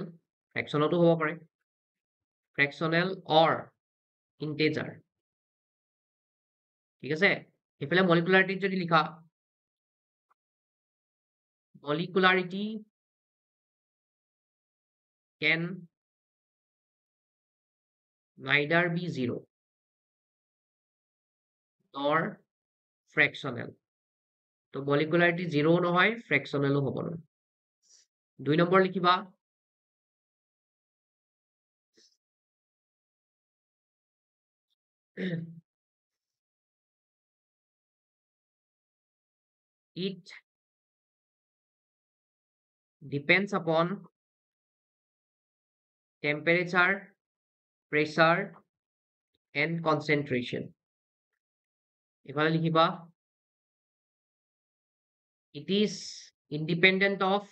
fractionতো হ'ব পাৰে, fractional or integer। ঠিক আছে, ইফালে মলিকুলাৰিটি যদি লিখা, molecularity can neither be zero nor fractional। তো molecularity zero নহয়, fractionalও হ'ব নহয়। দুই নম্বৰ লিখিবা it depends upon temperature, pressure and concentration। এফালে লিখিবা it is independent of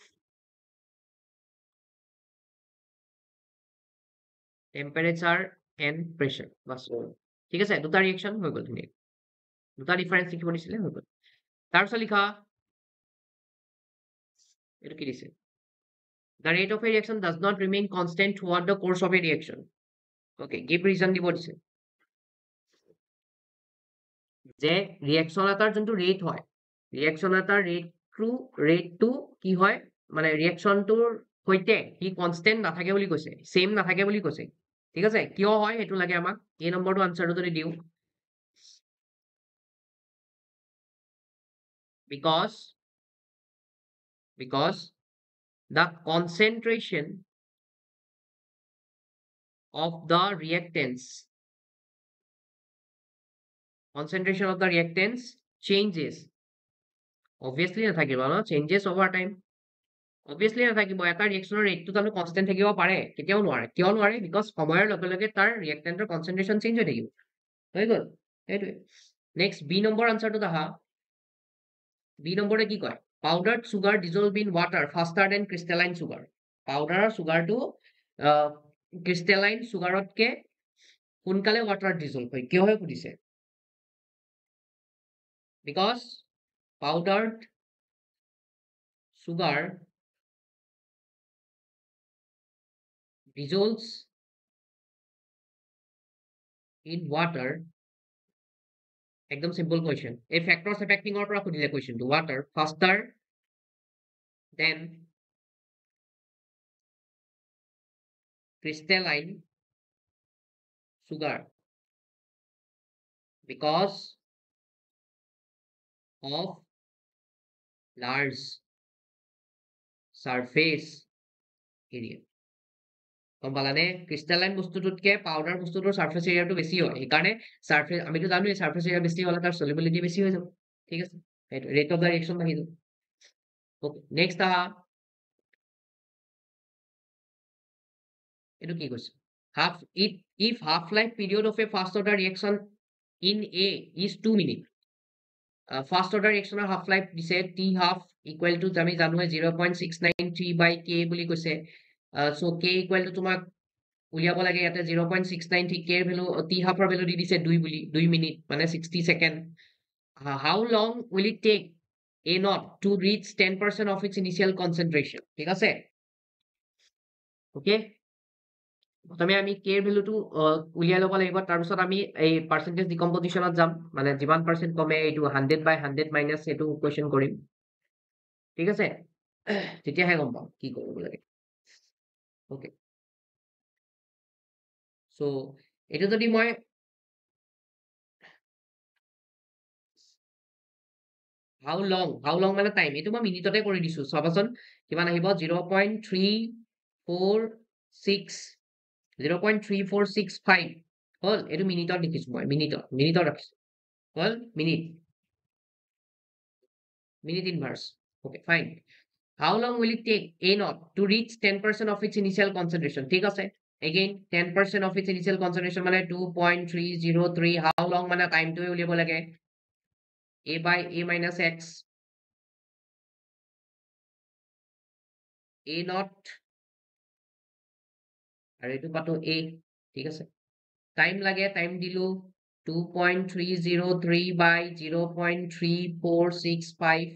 temperature and pressure। বাস, ঠিক আছে, দুটা ৰিয়েকশ্যন হৈ গ'ল, ধুনীয়া, দুটা ডিফাৰেন্স লিখিব দিছিলে, হৈ গ'ল। তাৰপিছত লিখা এইটো কি দিছে, the rate of a reaction does not remain constant throughout the course of a reaction। okay, give reason দিব দিছে যে ৰিয়েকশ্যন এটাৰ যোনটো ৰেট হয়, ৰিয়েকশ্যন এটাৰ ৰেটটো কি হয়, মানে ৰিয়েকশ্যনটোৰ সৈতে সি কনষ্টেণ্ট নাথাকে বুলি কৈছে, সেম নাথাকে বুলি কৈছে। ঠিক আছে, কিয় হয় সেইটো লাগে আমাক, এই নম্বৰটো আনসাৰটো যদি দিওঁ, because the concentration of the reactants changes, obviously নাথাকিব ন, changes over time, obviously নাথাকিব। এটা ৰিয়েকশ্যনৰ ৰেটটো জানো কনষ্টেণ্ট থাকিব পাৰে, কেতিয়াও নোৱাৰে। কিয় নোৱাৰে, বিকজ সময়ৰ লগে লগে তাৰ ৰিয়েক্টেণ্টৰ কনচেন্ট্ৰেশ্যন চেঞ্জ হৈ থাকিব, হৈ গ'ল, সেইটোৱে। নেক্সট বি নম্বৰ আনসাৰটোত আহা। বি নম্বৰে কি কয়, powdered sugar dissolve in water faster than crystalline sugar. পাউডাৰৰ চুগাৰটো ক্ৰিষ্টেলাইন চুগাৰতকে সোনকালে ৱাটাৰত ডিজলভ হয়, কিয় হয় সুধিছে, because powdered sugar dissolves in water। একদম সিম্পল কুৱেশ্যন, এই ফেক্টৰছ এফেক্টিঙৰ পৰা সুধিলে কুৱেশ্যনটো, water faster than crystalline sugar because of large surface area গম পালানে ক্ৰিষ্টেলাইন বস্তুটোতকে পাউডাৰ বস্তুটোৰ সাৰফেস এৰিয়াটো বেছি হয় সেইকাৰণে সাৰফেস আমিতো জানো এই সাৰফেস এৰিয়া বেছি হলে তাৰ সলিবিলিটি বেছি হৈ যাব ঠিক আছে সেইটো ৰেট অফ দা ৰিয়েকশন বাঢ়ি যাব ওকে নেক্সট আহা এইটো কি কৈছে half if half life period of a first order reaction in A is 2 minutes first order ৰিয়েকশ্যনৰ হাফ লাইফ দিছে টি হাফ ইকুৱেল টু আমি জানো 0.693 বাই কে বুলি কৈছে সো কে ইকুৱেল টু তোমাক উলিয়াব লাগে ইয়াতে 0.693 কে এৰ ভ্যালু টি হাফৰ ভ্যালু দি দিছে 2 বুলি 2 মিনিট মানে 60 second how long will it take a not to reach 10% of its initial concentration ঠিক আছে ওকে প্ৰথমে আমি কে এৰ ভ্যালুটো উলিয়াই ল'ব লাগিব তাৰপিছত আমি এই পাৰ্সেন্টেজ ডিকম্পোজিশনত যাম মানে যিমান পাৰ্সেন্ট কমে এইটো 100 বাই 100 মাইনাস এইটো কোৱেশ্চন কৰিম ঠিক আছে তেতিয়াহে গম পাম কি কৰিব লাগে ওকে সো এইটো যদি মই হাউ লং মানে টাইম এইটো মই মিনিটতে কৰি দিছো চাবাচোন কিমান আহিব 0.3465 হল এইটো মিনিটত লিখিছো মই মিনিটত ৰাখিছো হল minute inverse okay fine how long will it take a naught to reach 10% of its initial concentration ঠিক আছে again 10% of its initial concentration মানে 2.303 how long মানে time to উলিয়াব লাগে a by a minus x a naught আৰু এইটো পাতো a ঠিক আছে টাইম লাগে টাইম দিলো 2.303 by 0.3465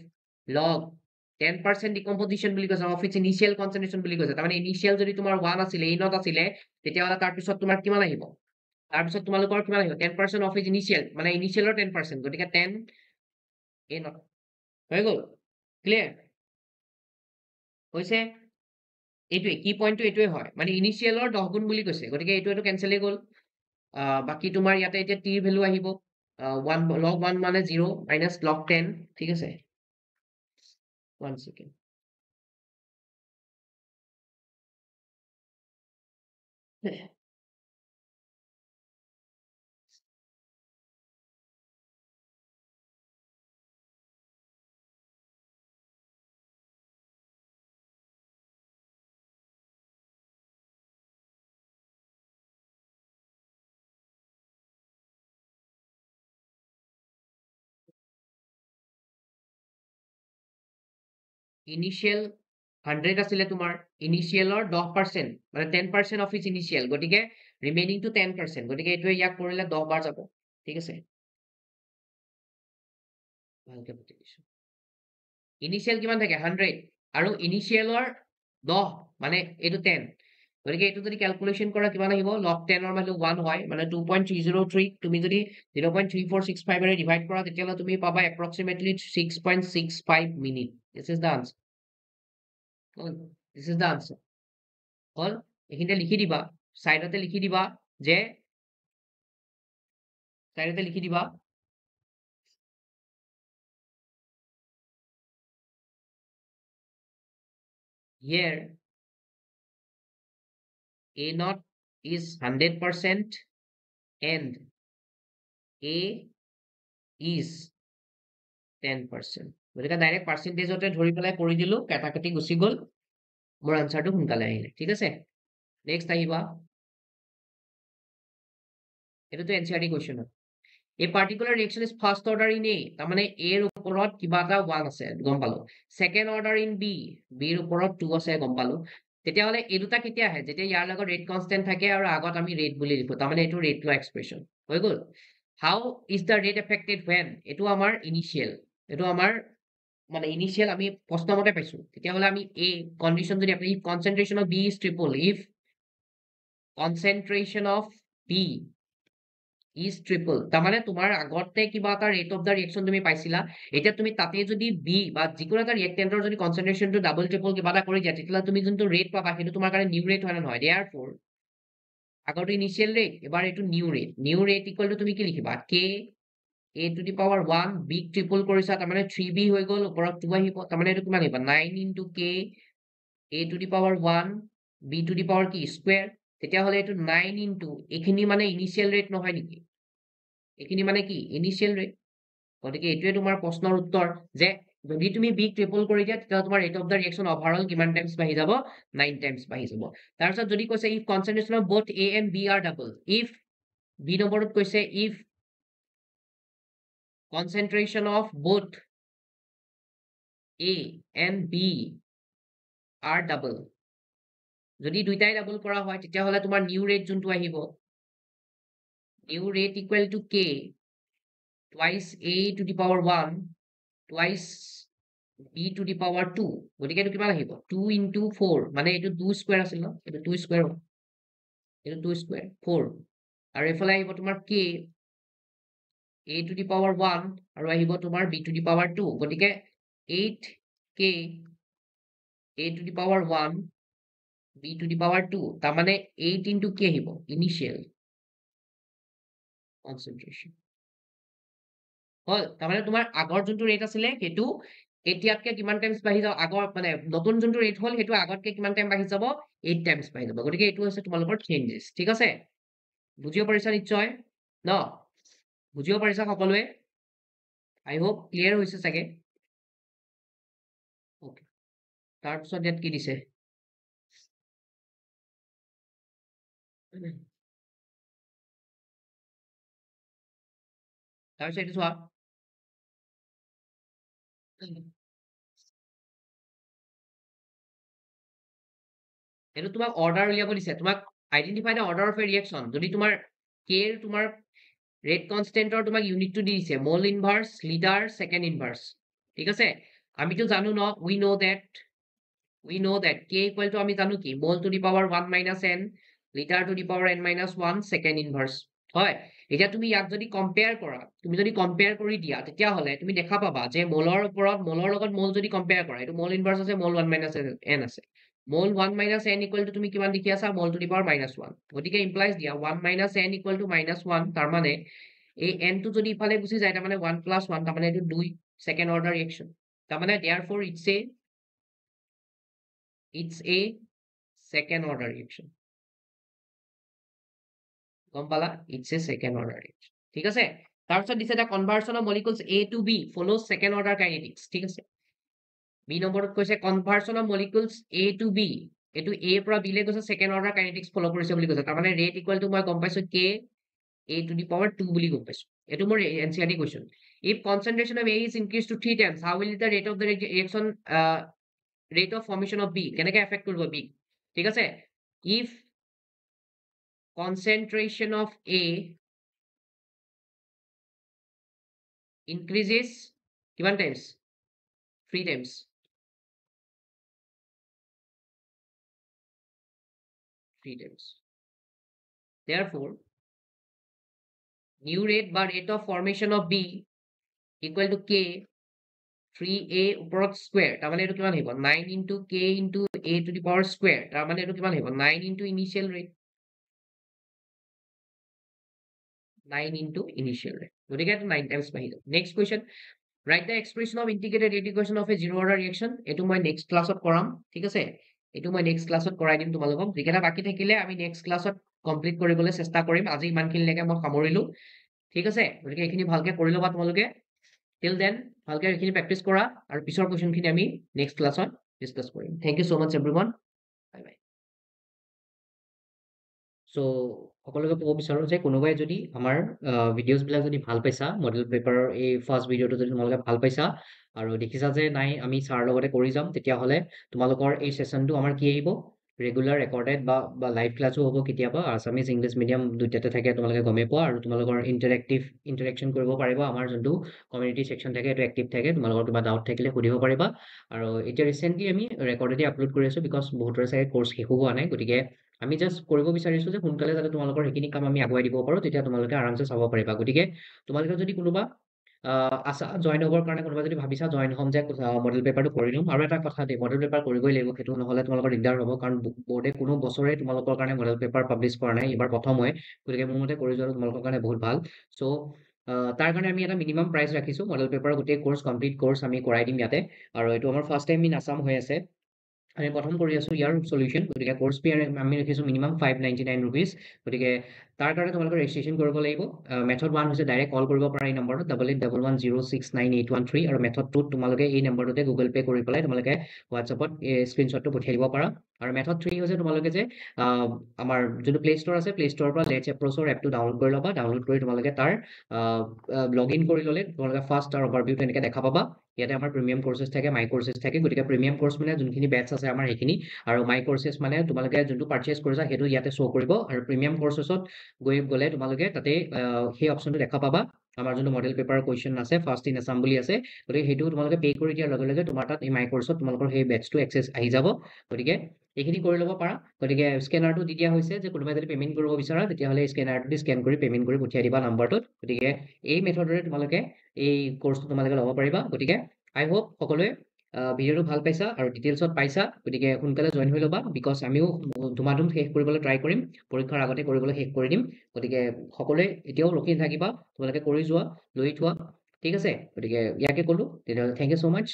log 10% decomposition বুলি কৈছে of its initial concentration বুলি কৈছে তাৰমানে initial যদি তোমাৰ 1 আছিলে a not আছিলে তেতিয়াহলে তাৰ পিছত তোমাৰ কিমান আহিব তাৰ পিছত তোমালোকৰ কিমান আহিব 10% of its initial মানে initialৰ 10% গতিকে 10 a not হৈ গল ক্লিয়াৰ হৈছে এইটোৱে কি পইণ্টটো এইটোৱে হয় মানে ইনিশিয়েলৰ 10 গুণ বুলি কৈছে গতিকে এইটো কেনচেল হৈ গল বাকি তোমাৰ ইয়াতে এতিয়া টি ভ্যালু আহিব 1 log 1 মানে 0 minus log 10 ঠিক আছে 1 second ইনিশিয়েল 100 আছিলে তোমাৰ ইনিশিয়েলৰ 10% মানে 10% অফ ইটস ইনিশিয়েল গতিকে ৰিমেইনিং টু 10% গতিকে এইটোৱে ইয়াক কৰিলে 10 বাৰ যাব ঠিক আছে ভালকে বুজি দিছো ইনিশিয়েল কিমান থাকে 100 আৰু ইনিশিয়েলৰ 10 মানে এইটো 10 গতিকে এইটো যদি ক্যালকুলেশন কৰা কিমান আহিব log 10 ৰ ভ্যালু 1 হয় মানে 2.303 তুমি যদি 0.3465 এৰে ডিভাইড কৰা তেতিয়াহলে তুমি পাবা approximately 6.65 minute this is the answer this is the answer হল এখিনিতে লিখি দিবা সাইডতে লিখি দিবা যে সাইডতে লিখি দিবা here a naught is 100% and a is 10% গতিকে ডাইৰেক্ট পাৰ্সেন্টেজতে ধৰি পেলাই কৰি দিলো কাটাকাটি গুচি গল মোৰ আনসাৰটো সোনকালে আহিলে ঠিক আছে নেক্সট আহিবা এটাতো এনসিআরটি কোশ্চেন হয় A particular reaction is first order in A তাৰমানে A ৰ ওপৰত কিবা এটা 1 আছে গম পালো second order in B B ৰ ওপৰত 2 আছে গম পালো তেতিয়াহলে এই দুটা কেতিয়া আহে যেতিয়া ইয়াৰ লগত ৰেট কনস্ট্যান্ট থাকে আৰু আগত আমি ৰেট বুলি লিখো তাৰমানে এইটো ৰেট ল এক্সপ্ৰেছন হৈ গল how is the rate affected when এইটো আমাৰ ইনিশিয়াল এইটো আমাৰ মানে ইনিশিয়াল আমি প্ৰশ্ন মতে পাইছো তেতিয়াহলে আমি A কন্ডিশন যদি আপনি concentration of B is triple if concentration of B is triple তাৰমানে তোমাৰ আগতে কিবা এটা ৰেট অফ দা ৰিয়েকশন তুমি পাইছিলা এতিয়া তুমি তাতে যদি বি বা যিকোনো এটা ৰিয়েক্টেন্টৰ যদি কনসেন্ট্ৰেশনটো ডাবল ট্ৰিপল কিবা এটা কৰি দিয়া তেতিয়াহলে তুমি যোনটো ৰেট পাবা সেইটো তোমাৰ কাৰণে নিউ ৰেট হয় না নহয় দেয়াৰফৰ আগৰটো ইনিচিয়েল ৰেট, এবাৰ এইটো new rate. New rate equal to তুমি কি লিখিবা? K a to the power 1 B triple কৰিছা, তাৰমানে 3b হৈ গ'ল, ওপৰত 2 আহিব, তাৰমানে এইটো কিমান আহিব? 9 into k a to the power 1 B to the power কি স্কুৱেৰ। তেতিয়াহ'লে এইটো 9 ইনটু এইখিনি মানে ইনিচিয়েল ৰেট নহয় নেকি? এইখিনি মানে কি ইনিচিয়েল ৰেট। গতিকে এইটোৱে তোমাৰ প্ৰশ্নৰ উত্তৰ, যে যদি তুমি বি ট্ৰিপল কৰি দিয়া তেতিয়াহ'লে তোমাৰ rate of the reaction overall কিমান টাইমছ বাঢ়ি যাব? 9 টাইমছ বাঢ়ি যাব। তাৰপিছত যদি কৈছে if concentration of both A and B are double, if B নম্বৰত কৈছে if concentration of both A and B are double, যদি দুইটাই ডাবল কৰা হয় তেতিয়াহ'লে তোমাৰ নিউ ৰেট যোনটো আহিব, new rate equal two K twice A to the power 1 twice B to the power 2, গতিকে এইটো কিমান আহিব? 2 into 4, মানে এইটো 2 স্কুৱেৰ আছিল ন, এইটো 2 স্কুৱেৰ হ'ব, এইটো 2 স্কুৱেৰ 4, আৰু এইফালে আহিব তোমাৰ K A to the power 1 আৰু আহিব তোমাৰ B to the power 2, গতিকে 8K A to the power 1 B to the power 2, তাৰমানে 8 into কি আহিব? ইনিচিয়েল কনচেন্ট্ৰেশ্যন হ'ল। তাৰমানে তোমাৰ আগৰ যোনটো ৰেট আছিলে সেইটো এতিয়াতকে কিমান টাইমছ বাঢ়ি যাব? আগৰ মানে নতুন যোনটো ৰেট হ'ল সেইটো আগতকে কিমান টাইম বাঢ়ি যাব? 8 টাইমছ বাঢ়ি যাব। গতিকে এইটো হৈছে তোমালোকৰ চেঞ্জেছ। ঠিক আছে, বুজিব পাৰিছা নিশ্চয় ন? বুজিব পাৰিছা সকলোৱে? আই হোপ ক্লিয়াৰ হৈছে চাগে। অ'কে, তাৰপিছত ইয়াত কি দিছে? তাৰপিছত এইটো চোৱা, এইটো তোমাক অৰ্ডাৰ উলিয়াব দিছে, তোমাক identify the order of a reaction. যদি তোমাৰ কেৰ তোমাৰ ৰেট কনষ্টেণ্টৰ তোমাক ইউনিটটো দি দিছে, মল ইনভাৰ্স, লিটাৰ, ছেকেণ্ড ইনভাৰ্স। ঠিক আছে, আমিতো জানো ন, we know that k equal to আমি জানো কি? Mol to the power 1 minus n, litre to the power n minus 1, second inverse. হয়, এতিয়া তুমি ইয়াক যদি কম্পেয়াৰ কৰা, তুমি যদি কম্পেয়াৰ কৰি দিয়া তেতিয়াহ'লে তুমি দেখা পাবা যে মলৰ ওপৰত মলৰ লগত মল যদি কম্পেয়াৰ কৰা, এইটো মল ইনভাৰ্স আছে, মল 1 মাইনাছ এন আছে, মল 1 মাইনাছ এন ইকুৱেল টু তুমি কিমান দেখি আছা? মল টু দি পাৱাৰ মাইনাছ 1, গতিকে ইমপ্লাইজ দিয়া 1 minus N equal to minus 1, তাৰমানে এই এনটো যদি ইফালে গুচি যায় তাৰমানে 1 প্লাছ 1, তাৰমানে এইটো 2 ছেকেণ্ড অৰ্ডাৰ ৰিয়েকশ্যন, তাৰমানে therefore it's a second order reaction. গম পালা? It's a second order reaction. ঠিক আছে, তাৰপিছত দিছে এটা conversion of molecules A to B follows second order kinetics. ঠিক আছে, বি নম্বৰত কৈছে conversion of molecules A to B, এইটো A পৰা B লে গৈছে, ছেকেণ্ড অৰ্ডাৰ কাইনেটিক্স ফলো কৰিছে বুলি কৈছে, তাৰমানে ৰেট ইকুৱেল টু মই গম পাইছো K A to the power 2 বুলি গম পাইছো। এইটো মোৰ NCERT question. If concentration of A is increased to 3 times, how will the rate of the reaction rate of formation of B কেনেকৈ এফেক্ট কৰিব B? ঠিক আছে, if concentration of A increases কিমান times? 3 times. 3 times. Therefore new rate বা rate of formation of B equal to K 3A ওপৰত স্কুৱেৰ, তাৰমানে এইটো কিমান আহিব? 9 into K into A to the power square, তাৰমানে এইটো কিমান আহিব? 9 into initial rate, 9 into initial rate, গতিকে এইটো 9 টাইমছ বাঢ়ি যাব। Next question, write the expression of integrated rate equation of a zero order reaction. এইটো মই নেক্সট ক্লাছত কৰাম। ঠিক আছে, এইটো মই নেক্সট ক্লাছত কৰাই দিম তোমালোকক। যিকেইটা বাকী থাকিলে আমি নেক্সট ক্লাছত কমপ্লিট কৰিবলৈ চেষ্টা কৰিম। আজি ইমানখিনিলৈকে মই সামৰিলো। ঠিক আছে, গতিকে এইখিনি ভালকে কৰি ল'বা তোমালোকে। টিল দেন ভালকে এইখিনি প্ৰেক্টিচ কৰা, আৰু পিছৰ কুৱেশ্যনখিনি আমি নেক্সট ক্লাছত ডিছকাছ কৰিম। Thank you so' much everyone, bye bye. চ' সকলোকে ক'ব বিচাৰোঁ যে কোনোবাই যদি আমাৰ ভিডিঅ'ছবিলাক যদি ভাল পাইছা, মডেল পেপাৰৰ এই ফাৰ্ষ্ট ভিডিঅ'টো যদি তোমালোকে ভাল পাইছা আৰু দেখিছা যে নাই আমি ছাৰৰ লগতে কৰি যাম, তেতিয়াহ'লে তোমালোকৰ এই ছেশ্যনটো আমাৰ কি আহিব? ৰেগুলাৰ ৰেকৰ্ডেড বা লাইভ ক্লাছো হ'ব কেতিয়াবা, আছামিজ ইংলিছ মিডিয়াম দুইটাতে থাকে, তোমালোকে গমেই পোৱা, আৰু তোমালোকৰ ইণ্টাৰেকশ্যন কৰিব পাৰিবা। আমাৰ যোনটো কমিউনিটি ছেকশ্যন থাকে সেইটো এক্টিভ থাকে, তোমালোকৰ কিবা ডাউট থাকিলে সুধিব পাৰিবা। আৰু এতিয়া ৰিচেণ্টলি আমি ৰেকৰ্ডেডে আপলোড কৰি আছোঁ, বিকজ বহুতৰে চাগে কৰ্চ শেষো হোৱা নাই, গতিকে আমি জাষ্ট কৰিব বিচাৰিছোঁ যে সোনকালে যাতে তোমালোকৰ সেইখিনি কাম আমি আগুৱাই দিব পাৰোঁ, তেতিয়া তোমালোকে আৰামছে চাব পাৰিবা। গতিকে তোমালোকে যদি কোনোবা আছা জইন হ'বৰ কাৰণে কোনোবা যদি ভাবিছা জইন হ'ম যে মডেল পেপাৰটো কৰি দিম আৰু এটা কথা দেই মডেল পেপাৰ কৰিবই লাগিব সেইটো নহ'লে তোমালোকৰ দিগদাৰ হ'ব কাৰণ বৰ্ডে কোনো বছৰে তোমালোকৰ কাৰণে মডেল পেপাৰ পাব্লিছ কৰা নাই এইবাৰ প্ৰথম হয় গতিকে মোৰ মতে কৰি যোৱাটো তোমালোকৰ কাৰণে বহুত ভাল চ' তাৰ কাৰণে আমি এটা মিনিমাম প্ৰাইচ ৰাখিছোঁ মডেল পেপাৰৰ গোটেই কোৰ্চ কমপ্লিট কোৰ্চ আমি কৰাই দিম ইয়াতে আৰু এইটো আমাৰ ফাৰ্ষ্ট টাইম ইন আছাম হৈ আছে আমি প্ৰথম কৰি আছোঁ ইয়াৰ সলিউশ্যন গতিকে কোৰ্চ ফি আমি ৰাখিছোঁ মিনিমাম 599 ৰুপিজ গতিকে তাৰ কাৰণে তোমালোকে ৰেজিষ্ট্ৰেশ্যন কৰিব লাগিব মেথড 1 হৈছে ডাইৰেক্ট কল কৰিব পাৰা এই নম্বৰটো 8811069813 আৰু মেথড 2 তোমালোকে এই নম্বৰটোতে গুগল পে' কৰি পেলাই তোমালোকে হোৱাটছএপত এই স্ক্ৰীনশ্বটটো পঠিয়াই দিব পাৰা আৰু মেথড 3 হৈছে তোমালোকে যে আমাৰ যোনটো প্লে ষ্ট'ৰ আছে প্লে ষ্ট'ৰৰ পৰা লেটছ এপ্ৰ'চৰ এপটো ডাউনলোড কৰি ল'বা ডাউনলোড কৰি তোমালোকে তাৰ লগ ইন কৰি ল'লে তোমালোকে ফাৰ্ষ্ট আৰু অভাৰভিউটো এনেকৈ দেখা পাবা ইয়াতে আমাৰ প্ৰিমিয়াম কোৰ্চেছ থাকে মাই কোৰ্চেছ থাকে গতিকে প্ৰিমিয়াম কোৰ্চ মানে যোনখিনি বেটছ আছে আমাৰ সেইখিনি আৰু মাই কোৰ্চেছ মানে তোমালোকে যোনটো পাৰচেজ কৰিছা সেইটো ইয়াতে শ্ব' কৰিব আৰু প্ৰিমিয়াম কোৰ্চেছত গ'লে তোমালোকে তাতে সেই অপশ্যনটো দেখা পাবা আমাৰ যোনটো মডেল পেপাৰ কুৱেশ্যন আছে ফাৰ্ষ্ট ইন আছাম বুলি আছে গতিকে সেইটো তোমালোকে পে' কৰি দিয়াৰ লগে লগে তোমাৰ তাত এই মাই কোৰ্চত তোমালোকৰ সেই বেটছটো এক্সেছ আহি যাব গতিকে এইখিনি কৰি ল'ব পাৰা গতিকে স্কেনাৰটো দি দিয়া হৈছে যে কোনোবাই যদি পে'মেণ্ট কৰিব বিচাৰা তেতিয়াহ'লে স্কেনাৰটো দি স্কেন কৰি পে'মেণ্ট কৰি পঠিয়াই দিবা নাম্বাৰটোত গতিকে এই মেথডেৰে তোমালোকে এই কোৰ্চটো তোমালোকে ল'ব পাৰিবা গতিকে আই হোপ সকলোৱে ভিডিঅ'টো ভাল পাইছা আৰু ডিটেইলছত পাইছা গতিকে সোনকালে জইন হৈ ল'বা বিকজ আমিও ধুমাধুম শেষ কৰিবলৈ ট্ৰাই কৰিম পৰীক্ষাৰ আগতে কৰিবলৈ শেষ কৰি দিম গতিকে সকলোৱে এতিয়াও ৰখি নাথাকিবা তোমালোকে কৰি যোৱা লৈ থোৱা ঠিক আছে গতিকে ইয়াকে ক'লোঁ তেতিয়াহ'লে থেংক ইউ ছ' মাছ